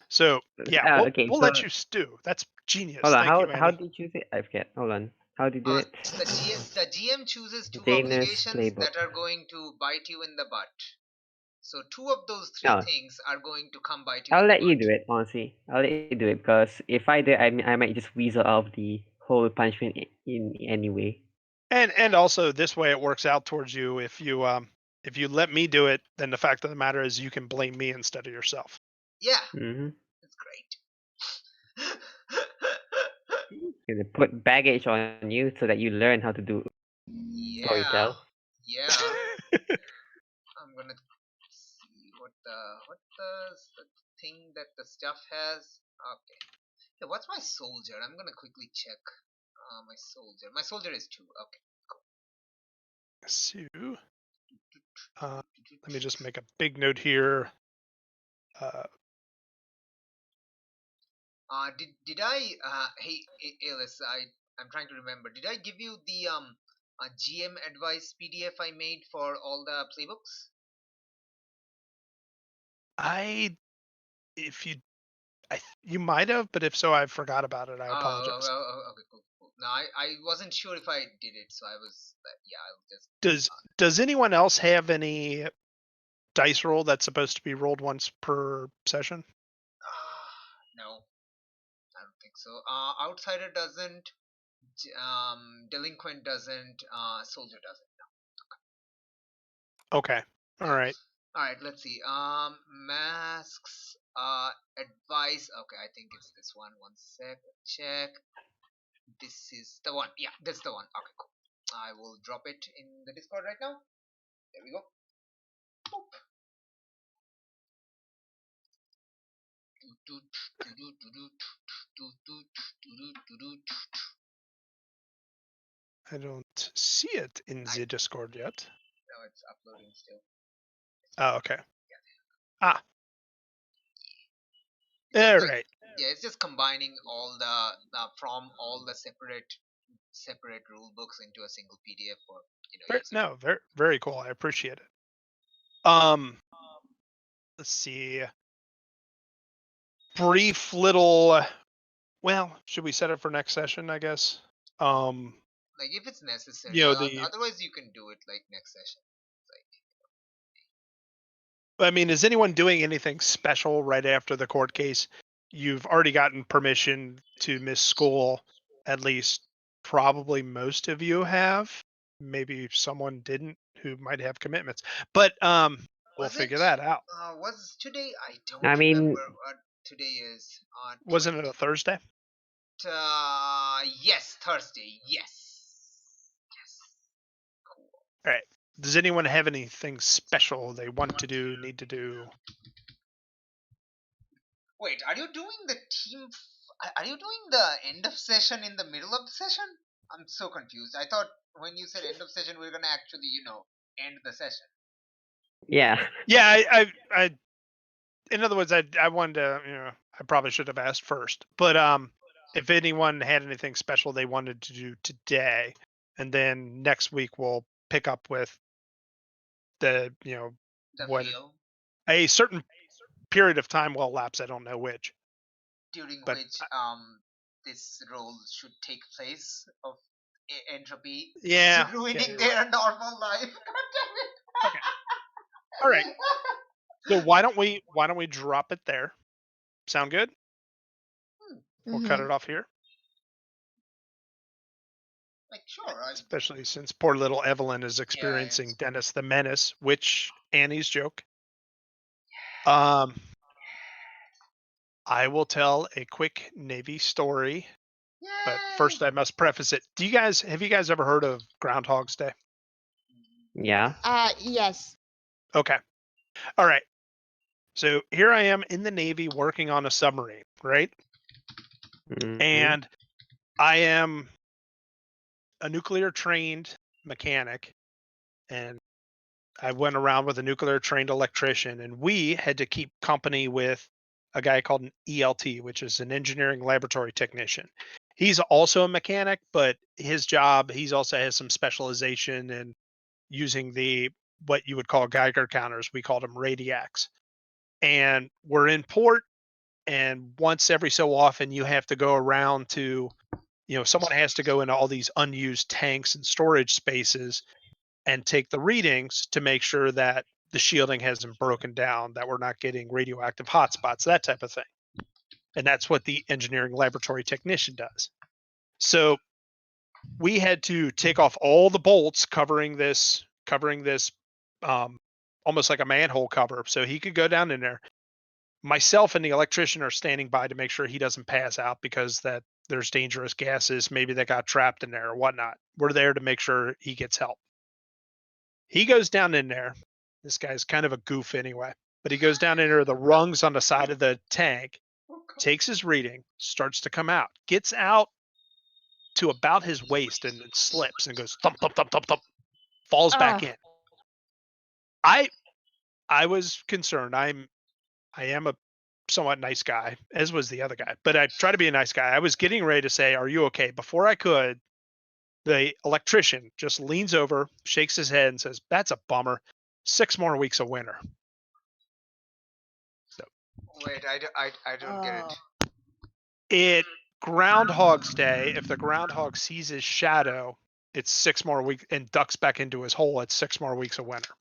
So yeah, okay, we'll so let you stew. That's genius. hold on. Thank you, How Annie. did you choose it? I forget. Hold on. How did you do it? The GM chooses 2 Janus obligations playbook. that are going to bite you in the butt. So 2 of those 3 Oh. things are going to come bite you. I'll in let the you butt. do it. Honestly, I'll let you do it because if I do, I might just weasel out of the whole punishment in any way. And also this way it works out towards you. If you let me do it, then the fact of the matter is you can blame me instead of yourself. Yeah, Mm-hmm. that's great. Gonna put baggage on you so that you learn how to do Yeah, storytell. yeah. I'm gonna see what the thing that the stuff has. Okay. Yeah, what's my soldier? I'm gonna quickly check. My soldier. My soldier is 2. Okay. So, let me just make a big note here. Did I hey Aillas, I'm trying to remember. Did I give you the GM advice PDF I made for all the playbooks? You might have, but if so, I forgot about it. I Oh, apologize. okay, cool. No, I wasn't sure if I did it, so I was yeah, I'll just Does anyone else have any dice roll that's supposed to be rolled once per session? no, I don't think so. Outsider doesn't. Delinquent doesn't. Soldier doesn't. Okay. All right. All right, let's see. Masks. Advice. Okay, I think it's this one. One sec. Check. This is the one. Yeah, that's the one. Okay, cool. I will drop it in the Discord right now. There we go. Boop. I don't see it in the Discord yet. No, it's uploading still. Oh, okay. It's All just right. Yeah, it's just combining all the from all the separate rule books into a single PDF for using. No, very very cool. I appreciate it. Let's see. Brief little. Well, should we set it for next session? I guess. Like if it's necessary. Otherwise, you can do it like next session. I mean, is anyone doing anything special right after the court case? You've already gotten permission to miss school, at least probably most of you have. Maybe someone didn't who might have commitments. But we'll Was figure it- that out. Was today? I don't I mean- remember what today is. Wasn't it a Thursday? Yes, Thursday. Yes. Cool. All right. Does anyone have anything special they want to do, need to do? Wait, are you doing the team? Are you doing the end of session in the middle of the session? I'm so confused. I thought when you said end of session, we are gonna actually, end the session. Yeah. Yeah, I in other words, I wanted to, I probably should have asked first. But if anyone had anything special they wanted to do today, and then next week we'll pick up with the, The what feel a certain period of time will elapse. I don't know which. during But which this role should take place of entropy yeah, ruining yeah, their normal life. Okay. All right. So why don't we drop it there? Sound good? We'll cut Mhm. it off here. Like, sure. Especially since poor little Evelyn is experiencing it's- Dennis the Menace, which Annie's joke. I will tell a quick Navy story, but first I must preface it. Have you guys ever heard of Groundhog's Day? Yeah. Yes. Okay. All right. So here I am in the Navy working on a submarine, right? Mhm. And I am a nuclear trained mechanic, and I went around with a nuclear trained electrician, and we had to keep company with a guy called an ELT, which is an engineering laboratory technician. He's also a mechanic, but his job, he's also has some specialization in using what you would call Geiger counters. We called them radiacs. And we're in port, and once every so often you have to go around to, someone has to go into all these unused tanks and storage spaces and take the readings to make sure that the shielding hasn't broken down, that we're not getting radioactive hotspots, that type of thing. And that's what the engineering laboratory technician does. So we had to take off all the bolts covering this almost like a manhole cover, so he could go down in there. Myself and the electrician are standing by to make sure he doesn't pass out because that there's dangerous gases, maybe that got trapped in there or whatnot. We're there to make sure he gets help. He goes down in there. This guy's kind of a goof anyway, but he goes down in there, the rungs on the side of the tank, takes his reading, starts to come out, gets out to about his waist and then slips and goes thump, thump, thump, thump, thump, falls back in. I was concerned. I am a somewhat nice guy, as was the other guy, but I try to be a nice guy. I was getting ready to say, "Are you okay?" Before I could, the electrician just leans over, shakes his head, and says, "That's a bummer. 6 more weeks of winter." So Wait, I don't get it. it Groundhog's Day. If the groundhog sees his shadow, it's 6 more weeks and ducks back into his hole. It's 6 more weeks of winter.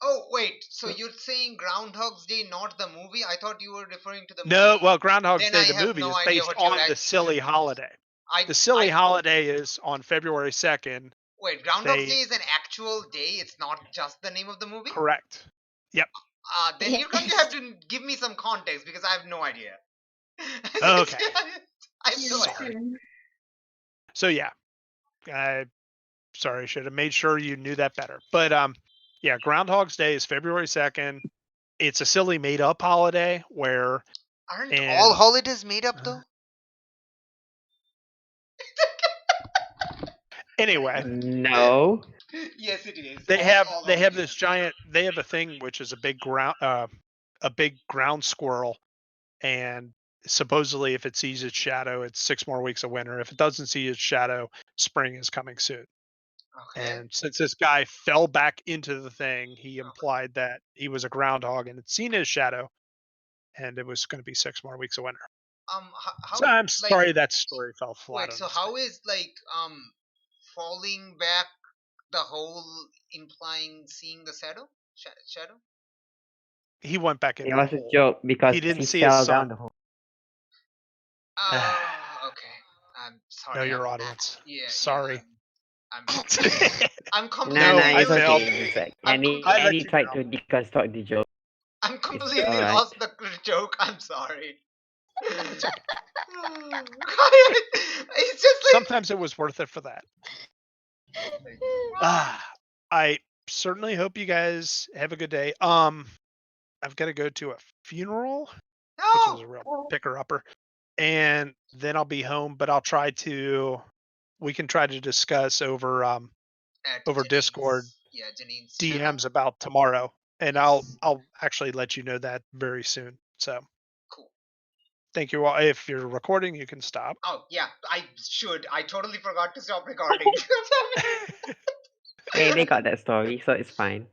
Oh, wait. So you're saying Groundhog's Day, not the movie? I thought you were referring to the No, movie. well, Groundhog's Then Day, I the have movie, no is idea based what you're on the silly holiday. The silly holiday is on February 2nd. Wait, Groundhog's Day is an actual day. It's not just the name of the movie. Correct. Yep. Then you're going to have to give me some context because I have no idea. Okay. I have no Sorry. idea. So yeah, sorry, should have made sure you knew that better. But yeah, Groundhog's Day is February 2nd. It's a silly made up holiday where Aren't all holidays made up though? Anyway, No. Yes, it is. they All have this giant. They have a thing which is a big ground squirrel, and supposedly if it sees its shadow, it's 6 more weeks of winter. If it doesn't see its shadow, spring is coming soon. Okay. And since this guy fell back into the thing, he implied that he was a groundhog and had seen his shadow, and it was going to be 6 more weeks of winter. How, So I'm sorry that story fell flat. Wait, so how is falling back the whole implying seeing the shadow? Shadow? He went back in. It was a joke because he didn't he see fell his down son. the hole. Okay. I'm sorry. Know your I'm- audience. Yeah. Sorry. I'm I'm completely Nah, No, nah, I it's lost. failed. okay. It's like I'm Annie, I let Annie you tried down. to deconstruct the joke. I'm completely alright. lost the joke. I'm sorry. It's okay. It's just like Sometimes it was worth it for that. I certainly hope you guys have a good day. I've got to go to a funeral, which was a no. real picker upper, and then I'll be home. But I'll try to. We can try to discuss over over Janine's- Discord Yeah, Janine's DMs about tomorrow, and I'll actually let you know that very soon. So Cool. thank you all. If you're recording, you can stop. Oh yeah, I should. I totally forgot to stop recording. Hey, they got that story, so it's fine.